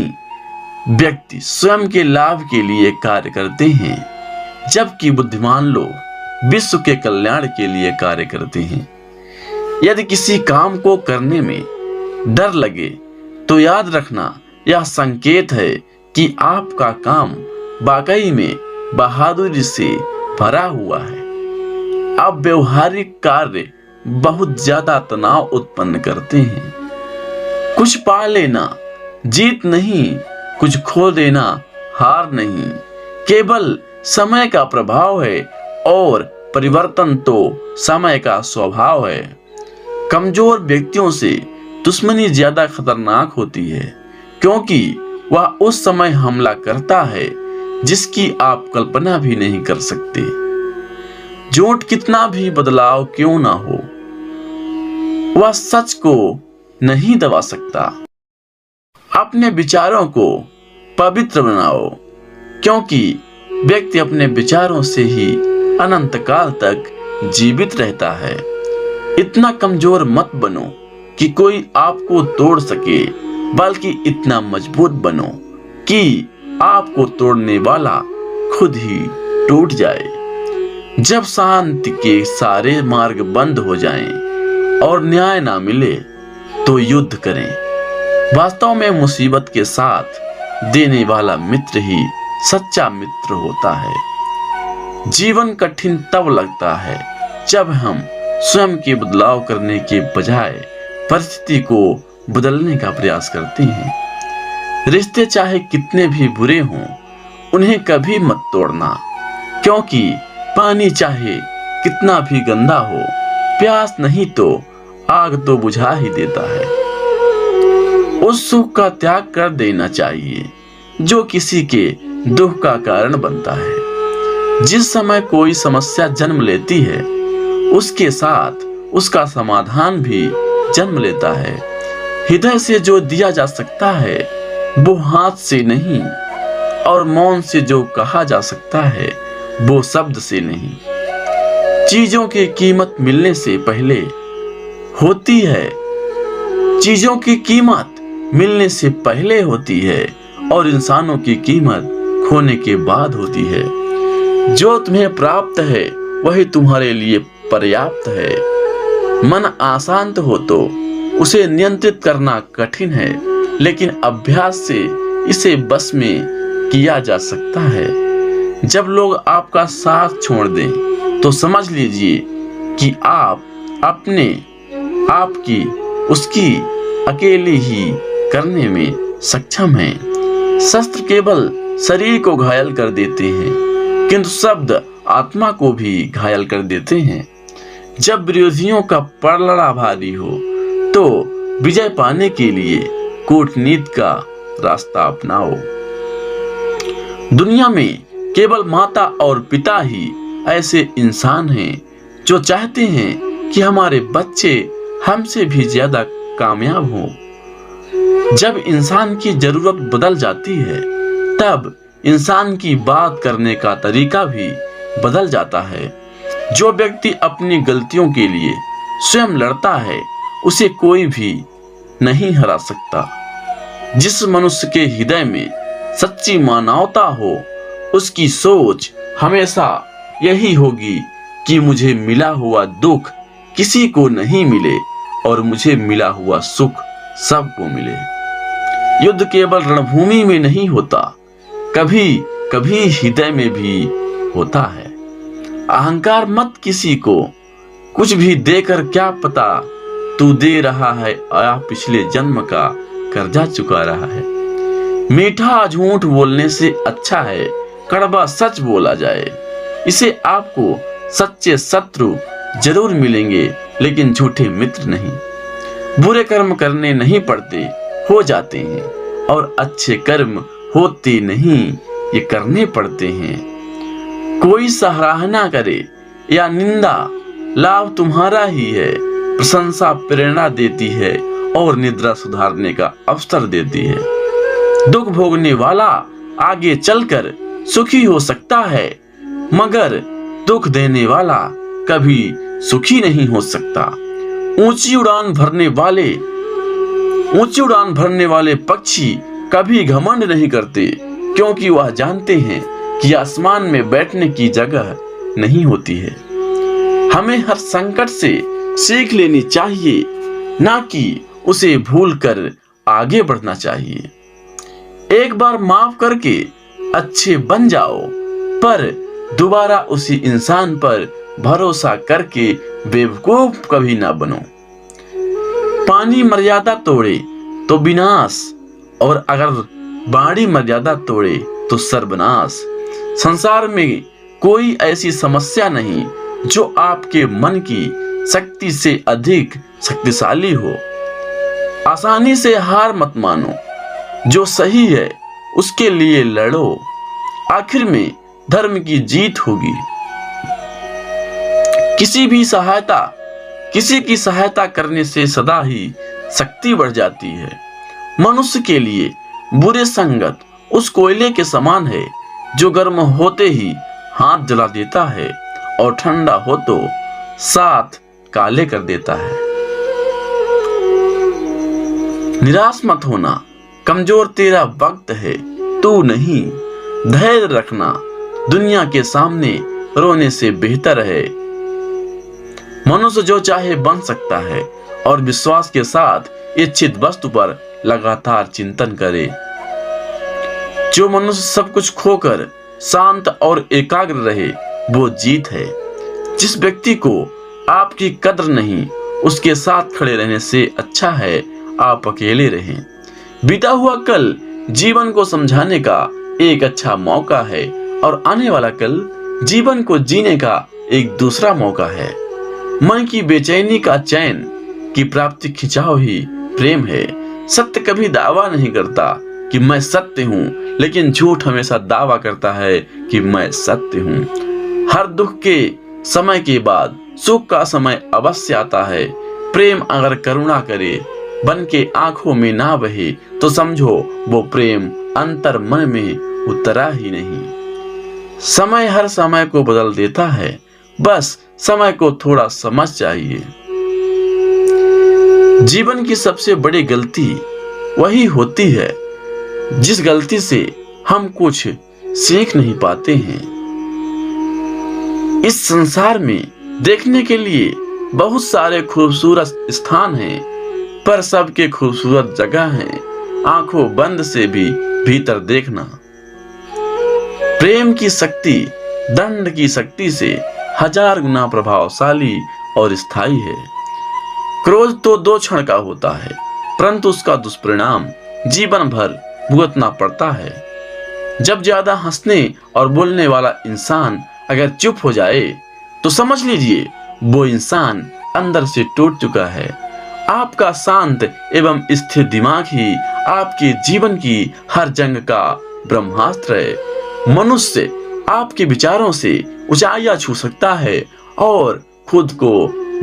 व्यक्ति स्वयं के लाभ के लिए कार्य करते हैं, जबकि बुद्धिमान लोग विश्व के कल्याण के लिए कार्य करते हैं। यदि किसी काम को करने में डर लगे तो याद रखना यह संकेत है कि आपका काम वाकई में बहादुरी से भरा हुआ है। अब व्यवहारिक कार्य बहुत ज्यादा तनाव उत्पन्न करते हैं। कुछ पा लेना जीत नहीं, कुछ खो देना हार नहीं, केवल समय का प्रभाव है, और परिवर्तन तो समय का स्वभाव है। कमजोर व्यक्तियों से दुश्मनी ज्यादा खतरनाक होती है, क्योंकि वह उस समय हमला करता है जिसकी आप कल्पना भी नहीं कर सकते। झूठ कितना भी बदलाव क्यों ना हो, वह सच को नहीं दबा सकता। अपने विचारों को पवित्र बनाओ, क्योंकि व्यक्ति अपने विचारों से ही अनंत काल तक जीवित रहता है। इतना कमजोर मत बनो कि कोई आपको तोड़ सके, बल्कि इतना मजबूत बनो कि आपको तोड़ने वाला खुद ही टूट जाए। जब शांति के सारे मार्ग बंद हो जाएं और न्याय ना मिले तो युद्ध करें। वास्तव में मुसीबत के साथ देने वाला मित्र ही सच्चा मित्र होता है। जीवन कठिन तब लगता है जब हम स्वयं के बदलाव करने के बजाय परिस्थिति को बदलने का प्रयास करते हैं। रिश्ते चाहे कितने भी बुरे हों, उन्हें कभी मत तोड़ना, क्योंकि पानी चाहे कितना भी गंदा हो, प्यास नहीं तो आग तो बुझा ही देता है। उस सुख का त्याग कर देना चाहिए जो किसी के दुख का कारण बनता है। जिस समय कोई समस्या जन्म लेती है, उसके साथ उसका समाधान भी जन्म लेता है। हृदय से जो दिया जा सकता है वो हाथ से नहीं, और मौन से जो कहा जा सकता है वो शब्द से नहीं। चीजों की कीमत मिलने से पहले होती है, चीजों की कीमत मिलने से पहले होती है, और इंसानों की कीमत खोने के बाद होती है। जो तुम्हें प्राप्त है वही तुम्हारे लिए पर्याप्त है। मन अशांत हो तो उसे नियंत्रित करना कठिन है, लेकिन अभ्यास से इसे बस में किया जा सकता है। जब लोग आपका साथ छोड़ दें तो समझ लीजिए कि आप अपने आप की उसकी अकेले ही करने में सक्षम हैं। शस्त्र केवल शरीर को घायल कर देते हैं, किंतु शब्द आत्मा को भी घायल कर देते हैं। जब विरोधियों का पलड़ा भारी हो तो विजय पाने के लिए कूटनीति का रास्ता अपनाओ। दुनिया में केवल माता और पिता ही ऐसे इंसान हैं जो चाहते हैं कि हमारे बच्चे हमसे भी ज्यादा कामयाब हों। जब इंसान की जरूरत बदल जाती है तब इंसान की बात करने का तरीका भी बदल जाता है। जो व्यक्ति अपनी गलतियों के लिए स्वयं लड़ता है उसे कोई भी नहीं हरा सकता। जिस मनुष्य के हृदय में सच्ची मानवता हो उसकी सोच हमेशा यही होगी कि मुझे मिला हुआ दुख किसी को नहीं मिले और मुझे मिला हुआ सुख सबको मिले। युद्ध केवल रणभूमि में नहीं होता, कभी कभी हृदय में भी होता है। अहंकार मत किसी को कुछ भी देकर, क्या पता तू दे रहा है या पिछले जन्म का कर्जा चुका रहा है। मीठा झूठ बोलने से अच्छा है कड़वा सच बोला जाए। इसे आपको सच्चे शत्रु जरूर मिलेंगे लेकिन झूठे मित्र नहीं। बुरे कर्म करने नहीं पड़ते, हो जाते हैं, और अच्छे कर्म होते नहीं, ये करने पड़ते हैं। कोई सराहना करे या निंदा, लाभ तुम्हारा ही है। प्रशंसा प्रेरणा देती है और निद्रा सुधारने का अवसर देती है। दुख भोगने वाला आगे चलकर सुखी हो सकता है, मगर दुख देने वाला कभी सुखी नहीं हो सकता। ऊंची उड़ान भरने वाले पक्षी कभी घमंड नहीं करते, क्योंकि वह जानते हैं कि आसमान में बैठने की जगह नहीं होती है। हमें हर संकट से सीख लेनी चाहिए, ना कि उसे भूलकर आगे बढ़ना चाहिए। एक बार माफ करके अच्छे बन जाओ, पर दोबारा उसी इंसान पर भरोसा करके बेवकूफ कभी ना बनो। पानी मर्यादा तोड़े तो विनाश, और अगर बाड़ी मर्यादा तोड़े तो सर्वनाश। संसार में कोई ऐसी समस्या नहीं जो आपके मन की शक्ति से अधिक शक्तिशाली हो। आसानी से हार मत मानो, जो सही है उसके लिए लड़ो, आखिर में धर्म की जीत होगी। किसी की सहायता करने से सदा ही शक्ति बढ़ जाती है। मनुष्य के लिए बुरे संगत उस कोयले के समान है जो गर्म होते ही हाथ जला देता है और ठंडा हो तो साथ काले कर देता है। निराश मत होना, कमजोर तेरा वक्त है, तू नहीं। धैर्य रखना, दुनिया के सामने रोने से बेहतर है। मनुष्य जो चाहे बन सकता है, और विश्वास के साथ इच्छित वस्तु पर लगातार चिंतन करे। जो मनुष्य सब कुछ खोकर शांत और एकाग्र रहे वो जीत है। जिस व्यक्ति को आपकी कद्र नहीं, उसके साथ खड़े रहने से अच्छा है आप अकेले रहें। बीता हुआ कल जीवन को समझाने का एक अच्छा मौका है, और आने वाला कल जीवन को जीने का एक दूसरा मौका है। मन की बेचैनी का चैन की प्राप्ति खिंचाव ही प्रेम है। सत्य कभी दावा नहीं करता कि मैं सत्य हूँ, लेकिन झूठ हमेशा दावा करता है कि मैं सत्य हूँ। हर दुख के समय के बाद सुख का समय अवश्य आता है। प्रेम अगर करुणा करे बन के आंखों में ना बहे तो समझो वो प्रेम अंतर मन में उतरा ही नहीं। समय हर समय को बदल देता है, बस समय को थोड़ा समझ चाहिए। जीवन की सबसे बड़ी गलती वही होती है जिस गलती से हम कुछ सीख नहीं पाते हैं। इस संसार में देखने के लिए बहुत सारे खूबसूरत स्थान हैं, पर सबके खूबसूरत जगह हैं आंखों बंद से भी भीतर देखना। प्रेम की शक्ति दंड की शक्ति से 1000 गुना प्रभावशाली और स्थायी है। क्रोध तो 2 क्षण का होता है, परंतु उसका दुष्परिणाम जीवन भर भुगतना पड़ता है। जब ज्यादा हंसने और बोलने वाला इंसान अगर चुप हो जाए तो समझ लीजिए वो इंसान अंदर से टूट चुका है। आपका शांत एवं स्थिर दिमाग ही आपके जीवन की हर जंग का ब्रह्मास्त्र है। मनुष्य आपके विचारों से ऊंचाइयां छू सकता है और खुद को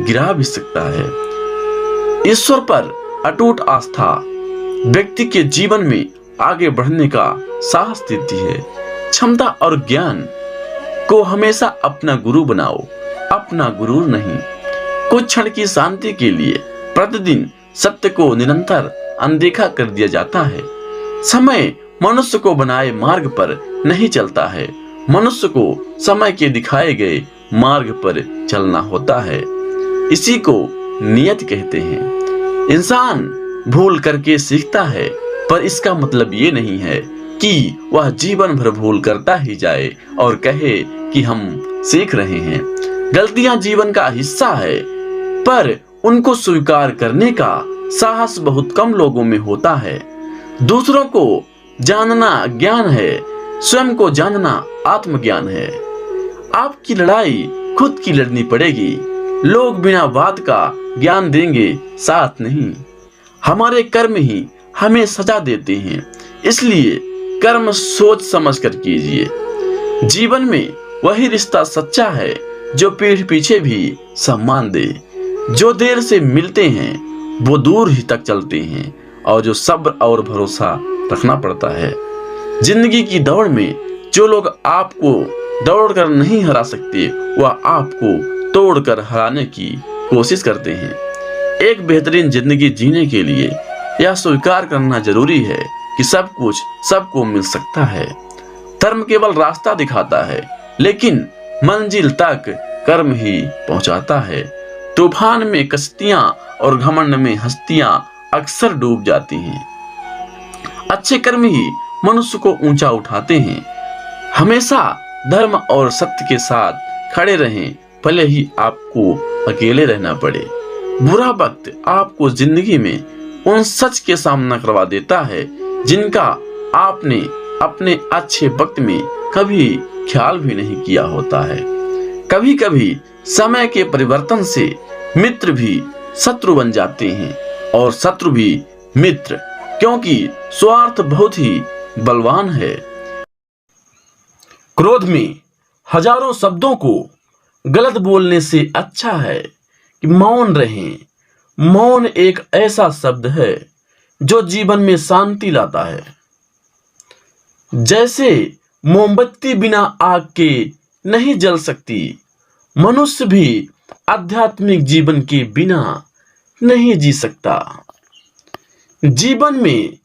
गिरा भी सकता है। ईश्वर पर अटूट आस्था व्यक्ति के जीवन में आगे बढ़ने का साहस देती है। क्षमता और ज्ञान को हमेशा अपना गुरु बनाओ, अपना गुरु नहीं। कुछ क्षण की शांति के लिए प्रतिदिन सत्य को निरंतर अनदेखा कर दिया जाता है। समय मनुष्य को बनाए मार्ग पर नहीं चलता है, मनुष्य को समय के दिखाए गए मार्ग पर चलना होता है। इसी को नियत कहते हैं। इंसान भूल करके सीखता है, पर इसका मतलब ये नहीं है कि वह जीवन भर भूल करता ही जाए और कहे कि हम सीख रहे हैं। गलतियां जीवन का हिस्सा है, पर उनको स्वीकार करने का साहस बहुत कम लोगों में होता है। दूसरों को जानना ज्ञान है, स्वयं को जानना आत्मज्ञान है। आपकी लड़ाई खुद की लड़नी पड़ेगी। लोग बिना बात का ज्ञान देंगे, साथ नहीं। हमारे कर्म ही हमें सजा देते हैं, इसलिए कर्म सोच समझ कर कीजिए। जीवन में वही रिश्ता सच्चा है जो पीठ पीछे भी सम्मान दे। जो देर से मिलते हैं वो दूर ही तक चलते हैं, और जो सब्र और भरोसा रखना पड़ता है। जिंदगी की दौड़ में जो लोग आपको दौड़ कर नहीं हरा सकते, वह आपको तोड़कर हराने की कोशिश करते हैं। एक बेहतरीन जिंदगी जीने के लिए यह स्वीकार करना जरूरी है कि सब कुछ सबको मिल सकता है। धर्म केवल रास्ता दिखाता है, लेकिन मंजिल तक कर्म ही पहुंचाता है। तूफान में कश्तियां और घमंड में हस्तियां अक्सर डूब जाती हैं। अच्छे कर्म ही मनुष्य को ऊंचा उठाते हैं। हमेशा धर्म और सत्य के साथ खड़े रहें, भले ही आपको अकेले रहना पड़े। बुरा वक्त आपको जिंदगी में उन सच के सामना करवा देता है जिनका आपने अपने अच्छे वक्त में कभी ख्याल भी नहीं किया होता है। कभी कभी समय के परिवर्तन से मित्र भी शत्रु बन जाते हैं और शत्रु भी मित्र, क्योंकि स्वार्थ बहुत ही बलवान है। क्रोध में हजारों शब्दों को गलत बोलने से अच्छा है कि मौन रहें। मौन एक ऐसा शब्द है जो जीवन में शांति लाता है। जैसे मोमबत्ती बिना आग के नहीं जल सकती, मनुष्य भी आध्यात्मिक जीवन के बिना नहीं जी सकता। जीवन में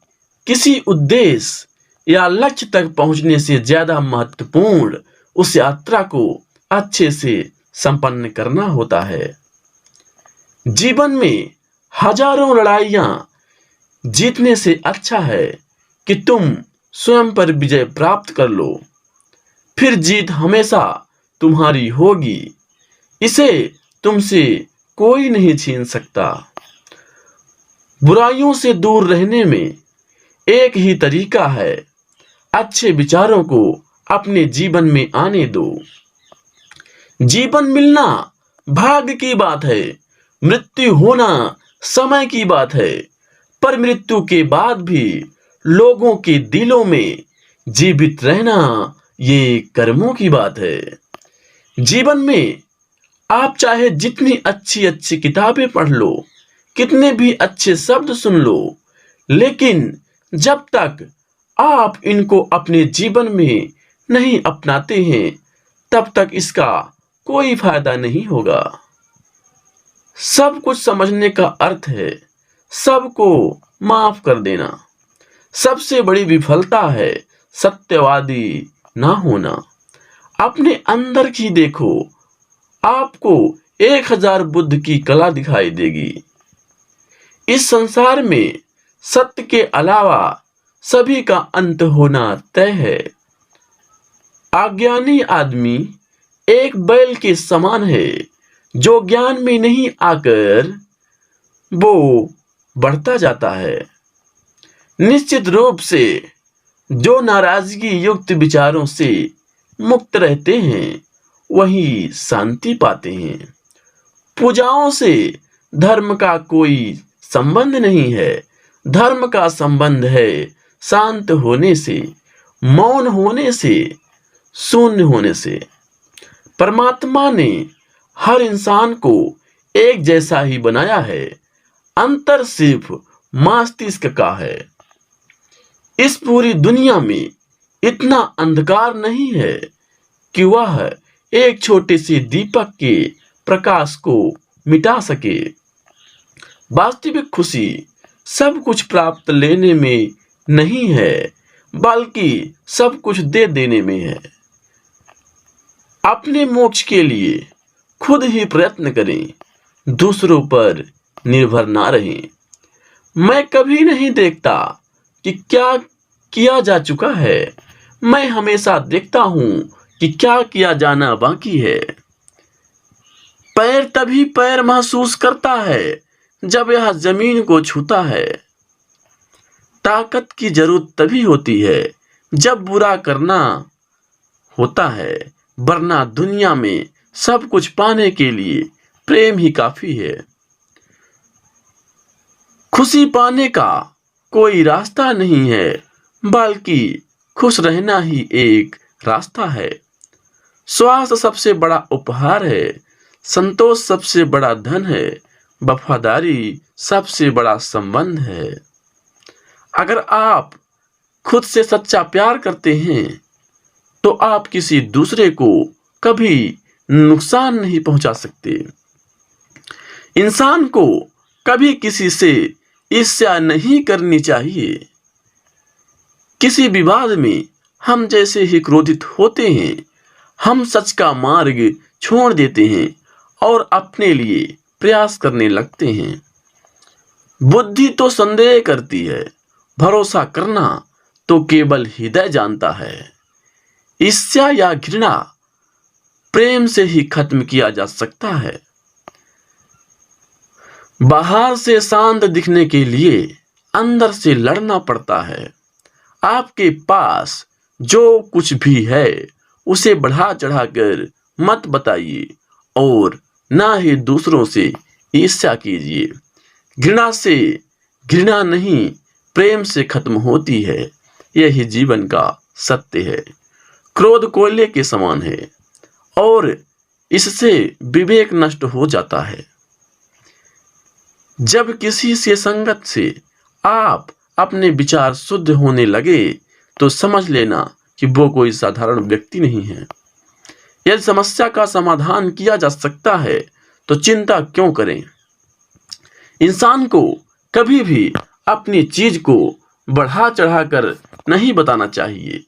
किसी उद्देश्य या लक्ष्य तक पहुंचने से ज्यादा महत्वपूर्ण उस यात्रा को अच्छे से संपन्न करना होता है। जीवन में हजारों लड़ाइयां जीतने से अच्छा है कि तुम स्वयं पर विजय प्राप्त कर लो, फिर जीत हमेशा तुम्हारी होगी। इसे तुमसे कोई नहीं छीन सकता। बुराइयों से दूर रहने में एक ही तरीका है, अच्छे विचारों को अपने जीवन में आने दो। जीवन मिलना भाग्य की बात है, मृत्यु होना समय की बात है, पर मृत्यु के बाद भी लोगों के दिलों में जीवित रहना ये कर्मों की बात है। जीवन में आप चाहे जितनी अच्छी अच्छी किताबें पढ़ लो, कितने भी अच्छे शब्द सुन लो, लेकिन जब तक आप इनको अपने जीवन में नहीं अपनाते हैं, तब तक इसका कोई फायदा नहीं होगा। सब कुछ समझने का अर्थ है सबको माफ कर देना। सबसे बड़ी विफलता है सत्यवादी ना होना। अपने अंदर की देखो, आपको 1000 बुद्ध की कला दिखाई देगी। इस संसार में सत्य के अलावा सभी का अंत होना तय है। अज्ञानी आदमी एक बैल के समान है जो ज्ञान में नहीं आकर वो बढ़ता जाता है। निश्चित रूप से जो नाराजगी युक्त विचारों से मुक्त रहते हैं वही शांति पाते हैं। पूजाओं से धर्म का कोई संबंध नहीं है। धर्म का संबंध है शांत होने से, मौन होने से, शून्य होने से। परमात्मा ने हर इंसान को एक जैसा ही बनाया है, अंतर सिर्फ मस्तिष्क का है। इस पूरी दुनिया में इतना अंधकार नहीं है कि वह एक छोटे से दीपक के प्रकाश को मिटा सके। वास्तविक खुशी सब कुछ प्राप्त लेने में नहीं है, बल्कि सब कुछ दे देने में है। अपने मोक्ष के लिए खुद ही प्रयत्न करें, दूसरों पर निर्भर ना रहें। मैं कभी नहीं देखता कि क्या किया जा चुका है, मैं हमेशा देखता हूं कि क्या किया जाना बाकी है। पैर तभी पैर महसूस करता है जब यह जमीन को छूता है। ताकत की जरूरत तभी होती है जब बुरा करना होता है, वरना दुनिया में सब कुछ पाने के लिए प्रेम ही काफी है। खुशी पाने का कोई रास्ता नहीं है, बल्कि खुश रहना ही एक रास्ता है। स्वास्थ्य सबसे बड़ा उपहार है, संतोष सबसे बड़ा धन है, वफादारी सबसे बड़ा संबंध है। अगर आप खुद से सच्चा प्यार करते हैं तो आप किसी दूसरे को कभी नुकसान नहीं पहुंचा सकते। इंसान को कभी किसी से ईर्ष्या नहीं करनी चाहिए। किसी विवाद में हम जैसे ही क्रोधित होते हैं, हम सच का मार्ग छोड़ देते हैं और अपने लिए प्रयास करने लगते हैं। बुद्धि तो संदेह करती है, भरोसा करना तो केवल हृदय जानता है। ईर्ष्या या घृणा प्रेम से ही खत्म किया जा सकता है। बाहर से शांत दिखने के लिए अंदर से लड़ना पड़ता है। आपके पास जो कुछ भी है उसे बढ़ा चढ़ाकर मत बताइए और ना ही दूसरों से ईर्ष्या कीजिए। घृणा से घृणा नहीं, प्रेम से खत्म होती है। यही जीवन का सत्य है। क्रोध कोयले के समान है और इससे विवेक नष्ट हो जाता है। जब किसी से संगत से आप अपने विचार शुद्ध होने लगे तो समझ लेना कि वो कोई साधारण व्यक्ति नहीं है। यदि समस्या का समाधान किया जा सकता है तो चिंता क्यों करें। इंसान को कभी भी अपनी चीज को बढ़ा चढ़ाकर नहीं बताना चाहिए।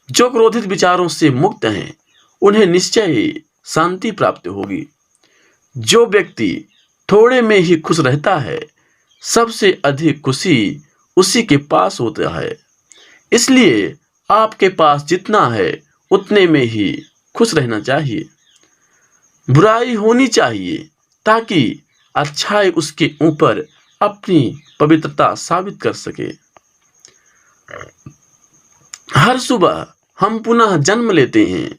जो क्रोधित विचारों से मुक्त हैं उन्हें निश्चय ही शांति प्राप्त होगी। जो व्यक्ति थोड़े में ही खुश रहता है, सबसे अधिक खुशी उसी के पास होता है। इसलिए आपके पास जितना है उतने में ही खुश रहना चाहिए। बुराई होनी चाहिए ताकि अच्छाई उसके ऊपर अपनी पवित्रता साबित कर सके। हर सुबह हम पुनः जन्म लेते हैं।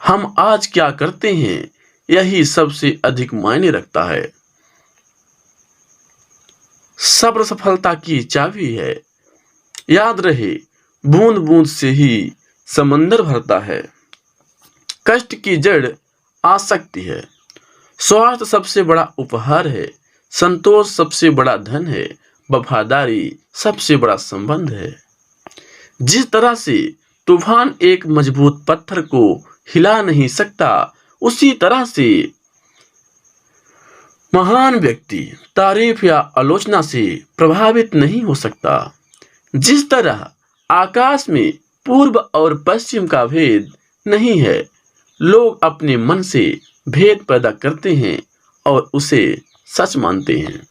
हम आज क्या करते हैं यही सबसे अधिक मायने रखता है। सब्र सफलता की चाबी है। याद रहे, बूंद बूंद से ही समंदर भरता है। कष्ट की जड़ आसक्ति है। स्वार्थ सबसे बड़ा उपहार है। संतोष सबसे बड़ा धन है, वफादारी सबसे बड़ा संबंध है। जिस तरह से तूफान एक मजबूत पत्थर को हिला नहीं सकता, उसी तरह से महान व्यक्ति तारीफ या आलोचना से प्रभावित नहीं हो सकता। जिस तरह आकाश में पूर्व और पश्चिम का भेद नहीं है, लोग अपने मन से भेद पैदा करते हैं और उसे सच मानते हैं।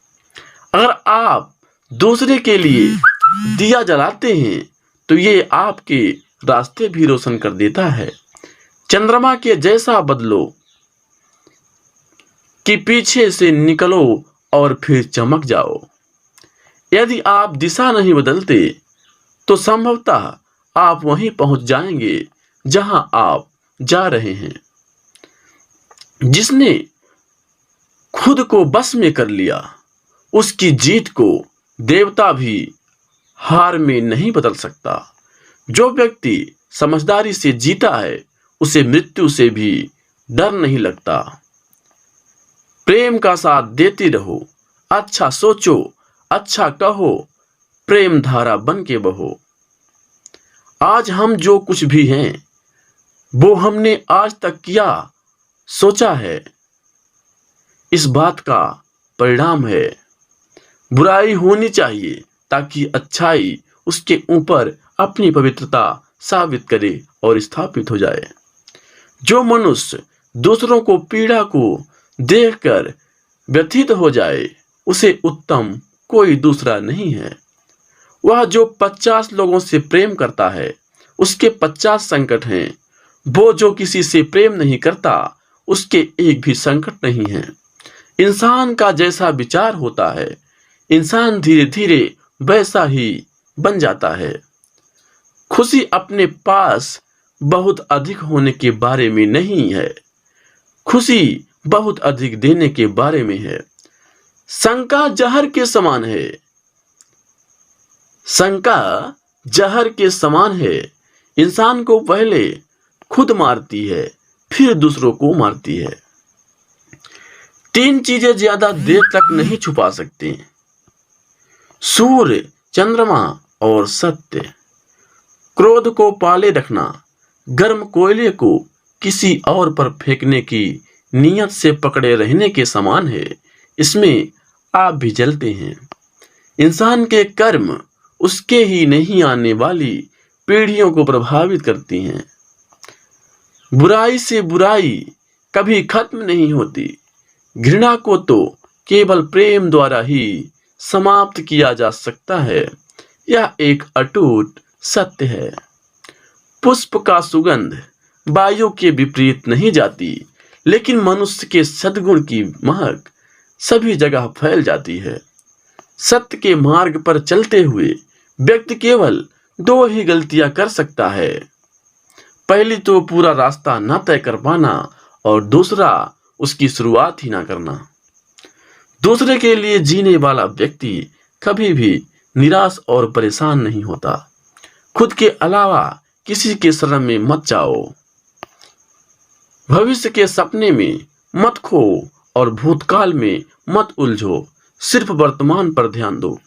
अगर आप दूसरे के लिए दिया जलाते हैं तो ये आपके रास्ते भी रोशन कर देता है। चंद्रमा के जैसा बदलो कि पीछे से निकलो और फिर चमक जाओ। यदि आप दिशा नहीं बदलते तो संभवतः आप वहीं पहुंच जाएंगे जहां आप जा रहे हैं। जिसने खुद को बस में कर लिया, उसकी जीत को देवता भी हार में नहीं बदल सकता। जो व्यक्ति समझदारी से जीता है, उसे मृत्यु से भी डर नहीं लगता। प्रेम का साथ देते रहो, अच्छा सोचो, अच्छा कहो, प्रेम धारा बन के बहो। आज हम जो कुछ भी हैं, वो हमने आज तक किया सोचा है, इस बात का परिणाम है। बुराई होनी चाहिए ताकि अच्छाई उसके ऊपर अपनी पवित्रता साबित करे और स्थापित हो जाए। जो मनुष्य दूसरों को पीड़ा को देखकर व्यथित हो जाए, उसे उत्तम कोई दूसरा नहीं है। वह जो 50 लोगों से प्रेम करता है, उसके 50 संकट हैं। वो जो किसी से प्रेम नहीं करता, उसके एक भी संकट नहीं है। इंसान का जैसा विचार होता है, इंसान धीरे धीरे वैसा ही बन जाता है। खुशी अपने पास बहुत अधिक होने के बारे में नहीं है, खुशी बहुत अधिक देने के बारे में है। शंका जहर के समान है, शंका जहर के समान है। इंसान को पहले खुद मारती है, फिर दूसरों को मारती है। 3 चीजें ज्यादा देर तक नहीं छुपा सकती: सूर्य, चंद्रमा और सत्य। क्रोध को पाले रखना गर्म कोयले को किसी और पर फेंकने की नियत से पकड़े रहने के समान है। इसमें आप भी जलते हैं। इंसान के कर्म उसके ही नहीं आने वाली पीढ़ियों को प्रभावित करती हैं। बुराई से बुराई कभी खत्म नहीं होती। घृणा को तो केवल प्रेम द्वारा ही समाप्त किया जा सकता है। यह एक अटूट सत्य है। पुष्प का सुगंध वायु के विपरीत नहीं जाती, लेकिन मनुष्य के सद्गुण की महक सभी जगह फैल जाती है। सत्य के मार्ग पर चलते हुए व्यक्ति केवल 2 ही गलतियां कर सकता है। पहली तो पूरा रास्ता न तय कर पाना, और दूसरा उसकी शुरुआत ही ना करना। दूसरे के लिए जीने वाला व्यक्ति कभी भी निराश और परेशान नहीं होता। खुद के अलावा किसी के शरण में मत जाओ, भविष्य के सपने में मत खो और भूतकाल में मत उलझो। सिर्फ वर्तमान पर ध्यान दो।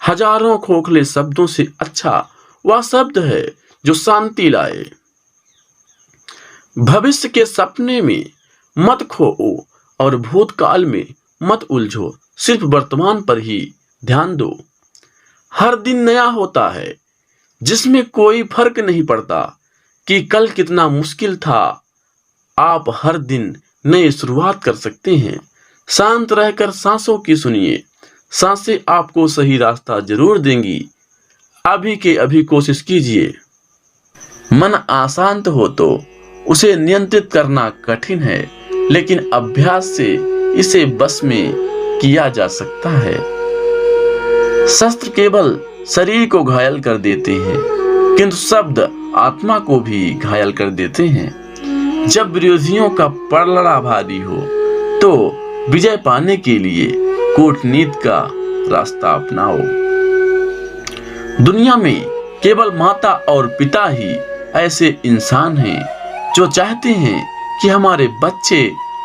हजारों खोखले शब्दों से अच्छा वह शब्द है जो शांति लाए। भविष्य के सपने में मत खो और भूतकाल में मत उलझो। सिर्फ वर्तमान पर ही ध्यान दो। हर दिन नया होता है, जिसमें कोई फर्क नहीं पड़ता कि कल कितना मुश्किल था। आप हर दिन नई शुरुआत कर सकते हैं। शांत रहकर सांसों की सुनिए। सांसें आपको सही रास्ता जरूर देंगी। अभी के अभी कोशिश कीजिए। मन अशांत हो तो उसे नियंत्रित करना कठिन है, लेकिन अभ्यास से इसे बस में किया जा सकता है। शस्त्र केवल शरीर को घायल कर देते हैं, किंतु शब्द आत्मा को भी घायल कर देते हैं। जब विरोधियों का पलड़ा भारी हो तो विजय पाने के लिए कूटनीति का रास्ता अपनाओ। दुनिया में केवल माता और पिता ही ऐसे इंसान हैं जो चाहते हैं कि हमारे बच्चे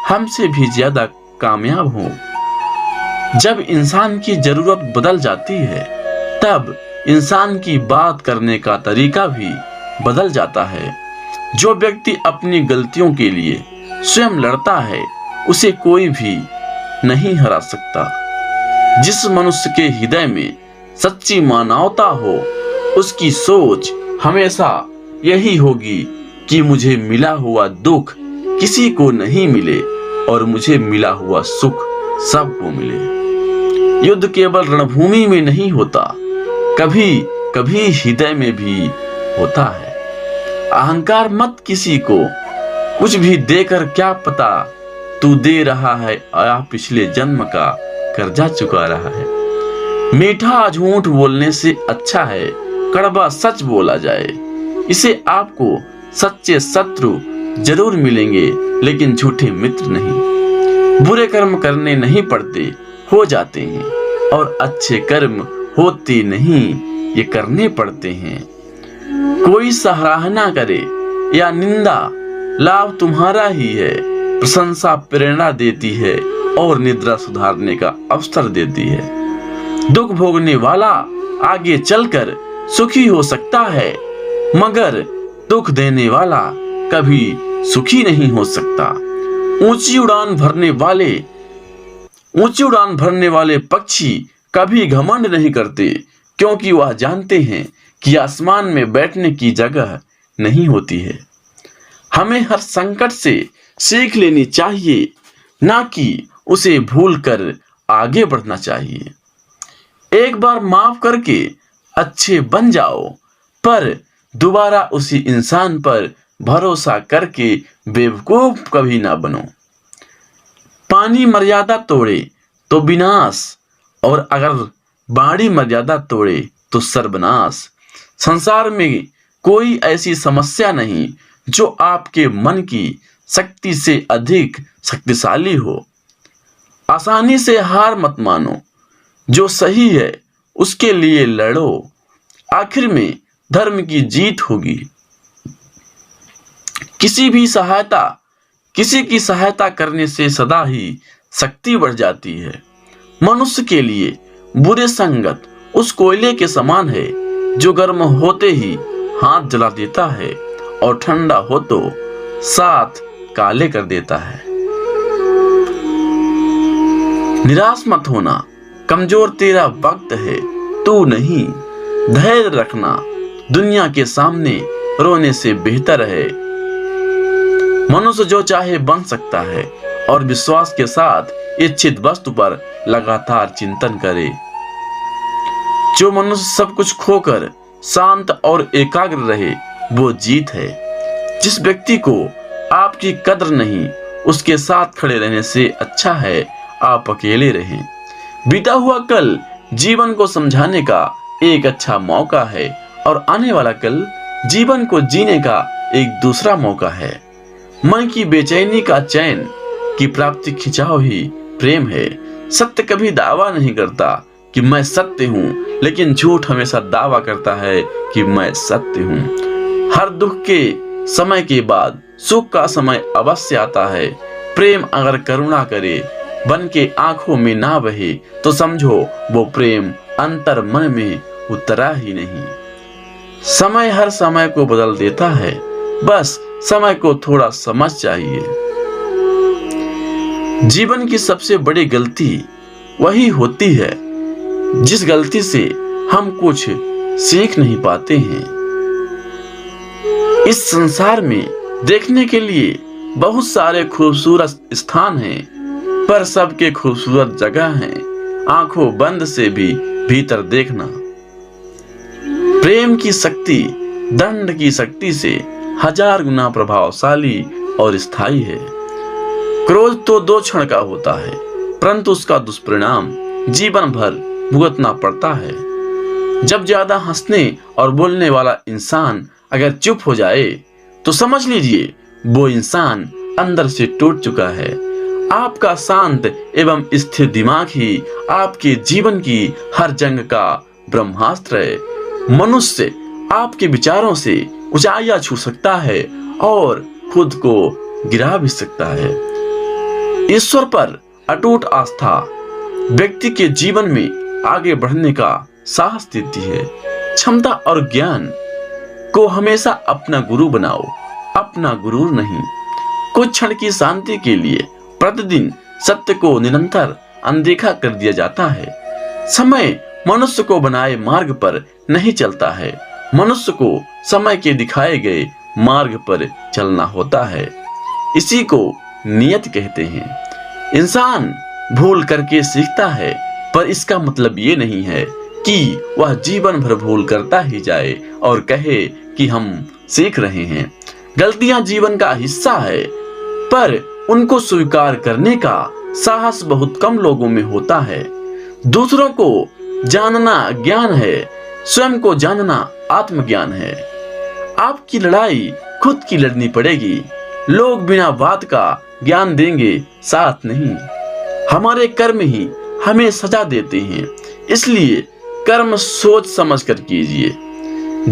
हमसे भी ज्यादा कामयाब हों। जब इंसान की जरूरत बदल जाती है तब इंसान की बात करने का तरीका भी बदल जाता है। जो व्यक्ति अपनी गलतियों के लिए स्वयं लड़ता है उसे कोई भी नहीं हरा सकता। जिस मनुष्य के हृदय में सच्ची मानवता हो उसकी सोच हमेशा यही होगी कि मुझे मिला हुआ दुख किसी को नहीं मिले और मुझे मिला हुआ सुख सबको मिले। युद्ध केवल रणभूमि में नहीं होता, कभी कभी हृदय में भी होता है। अहंकार मत किसी को कुछ भी देकर, क्या पता तू दे रहा है या पिछले जन्म का कर्जा चुका रहा है। मीठा झूठ बोलने से अच्छा है कड़वा सच बोला जाए। इसे आपको सच्चे शत्रु जरूर मिलेंगे लेकिन झूठे मित्र नहीं। बुरे कर्म करने नहीं पड़ते, हो जाते हैं, और अच्छे कर्म होते नहीं, ये करने पड़ते हैं। कोई सराहना करे या निंदा, लाभ तुम्हारा ही है। प्रशंसा प्रेरणा देती है और निद्रा सुधारने का अवसर देती है। दुख भोगने वाला आगे चलकर सुखी हो सकता है, मगर दुख देने वाला कभी सुखी नहीं हो सकता। ऊंची उड़ान भरने वाले पक्षी कभी घमंड नहीं करते, क्योंकि वह जानते हैं कि आसमान में बैठने की जगह नहीं होती है। हमें हर संकट से सीख लेनी चाहिए, ना कि उसे भूलकर आगे बढ़ना चाहिए। एक बार माफ करके अच्छे बन जाओ, पर दोबारा उसी इंसान पर भरोसा करके बेवकूफ कभी ना बनो। पानी मर्यादा तोड़े तो विनाश, और अगर बाड़ी मर्यादा तोड़े तो सर्वनाश। संसार में कोई ऐसी समस्या नहीं जो आपके मन की शक्ति से अधिक शक्तिशाली हो। आसानी से हार मत मानो, जो सही है उसके लिए लड़ो, आखिर में धर्म की जीत होगी। किसी की सहायता करने से सदा ही शक्ति बढ़ जाती है। मनुष्य के लिए बुरे संगत उस कोयले के समान है जो गर्म होते ही हाथ जला देता है और ठंडा हो तो साथ काले कर देता है। निराश मत होना, कमजोर तेरा वक्त है, तू नहीं। धैर्य रखना, दुनिया के सामने रोने से बेहतर है। मनुष्य जो चाहे बन सकता है, और विश्वास के साथ इच्छित वस्तु पर लगातार चिंतन करे। जो मनुष्य सब कुछ खोकर शांत और एकाग्र रहे वो जीत है। जिस व्यक्ति को आपकी कद्र नहीं, उसके साथ खड़े रहने से अच्छा है आप अकेले रहें। बीता हुआ कल जीवन को समझाने का एक अच्छा मौका है, और आने वाला कल जीवन को जीने का एक दूसरा मौका है। मन की बेचैनी का चैन की प्राप्ति खिंचाव ही प्रेम है। सत्य कभी दावा नहीं करता कि मैं सत्य हूँ, लेकिन झूठ हमेशा दावा करता है कि मैं सत्य हूँ। हर दुख के समय के बाद सुख का समय अवश्य आता है। प्रेम अगर करुणा करे बन के आंखों में ना बहे तो समझो वो प्रेम अंतर मन में उतरा ही नहीं। समय हर समय को बदल देता है, बस समय को थोड़ा समझ चाहिए। जीवन की सबसे बड़ी गलती वही होती है जिस गलती से हम कुछ सीख नहीं पाते हैं। इस संसार में देखने के लिए बहुत सारे खूबसूरत स्थान हैं, पर सबके खूबसूरत जगह हैं आंखों बंद से भी भीतर देखना। प्रेम की शक्ति दंड की शक्ति से 1000 गुना प्रभावशाली और स्थायी है। क्रोध तो 2 क्षण का होता है, परंतु उसका दुष्परिणाम जीवन भर भुगतना पड़ता है। जब ज्यादा हंसने और बोलने वाला इंसान अगर चुप हो जाए तो समझ लीजिए वो इंसान अंदर से टूट चुका है। आपका शांत एवं स्थिर दिमाग ही आपके जीवन की हर जंग का ब्रह्मास्त्र है। मनुष्य आपके विचारों से ऊंचाइयां छू सकता है और खुद को गिरा भी सकता है। ईश्वर पर अटूट आस्था व्यक्ति के जीवन में आगे बढ़ने का साहस देती है। क्षमता और ज्ञान को हमेशा अपना गुरु बनाओ, अपना गुरूर नहीं। कुछ क्षण की शांति के लिए प्रतिदिन सत्य को निरंतर अनदेखा कर दिया जाता है। समय मनुष्य को बनाए मार्ग पर नहीं चलता है, मनुष्य को समय के दिखाए गए मार्ग पर चलना होता है। इसी को नियत कहते हैं। इंसान भूल करके सीखता है, पर इसका मतलब ये नहीं है कि वह जीवन भर भूल करता ही जाए और कहे कि हम सीख रहे हैं। गलतियां जीवन का हिस्सा है, पर उनको स्वीकार करने का साहस बहुत कम लोगों में होता है। दूसरों को जानना ज्ञान है, स्वयं को जानना आत्मज्ञान है। आपकी लड़ाई खुद की लड़नी पड़ेगी। लोग बिना बात का ज्ञान देंगे, साथ नहीं। हमारे कर्म ही हमें सजा देते हैं, इसलिए कर्म सोच समझ कर कीजिए।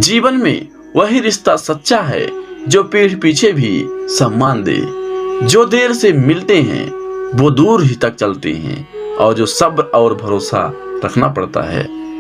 जीवन में वही रिश्ता सच्चा है जो पीठ पीछे भी सम्मान दे। जो देर से मिलते हैं वो दूर ही तक चलते हैं, और जो सब्र और भरोसा रखना पड़ता है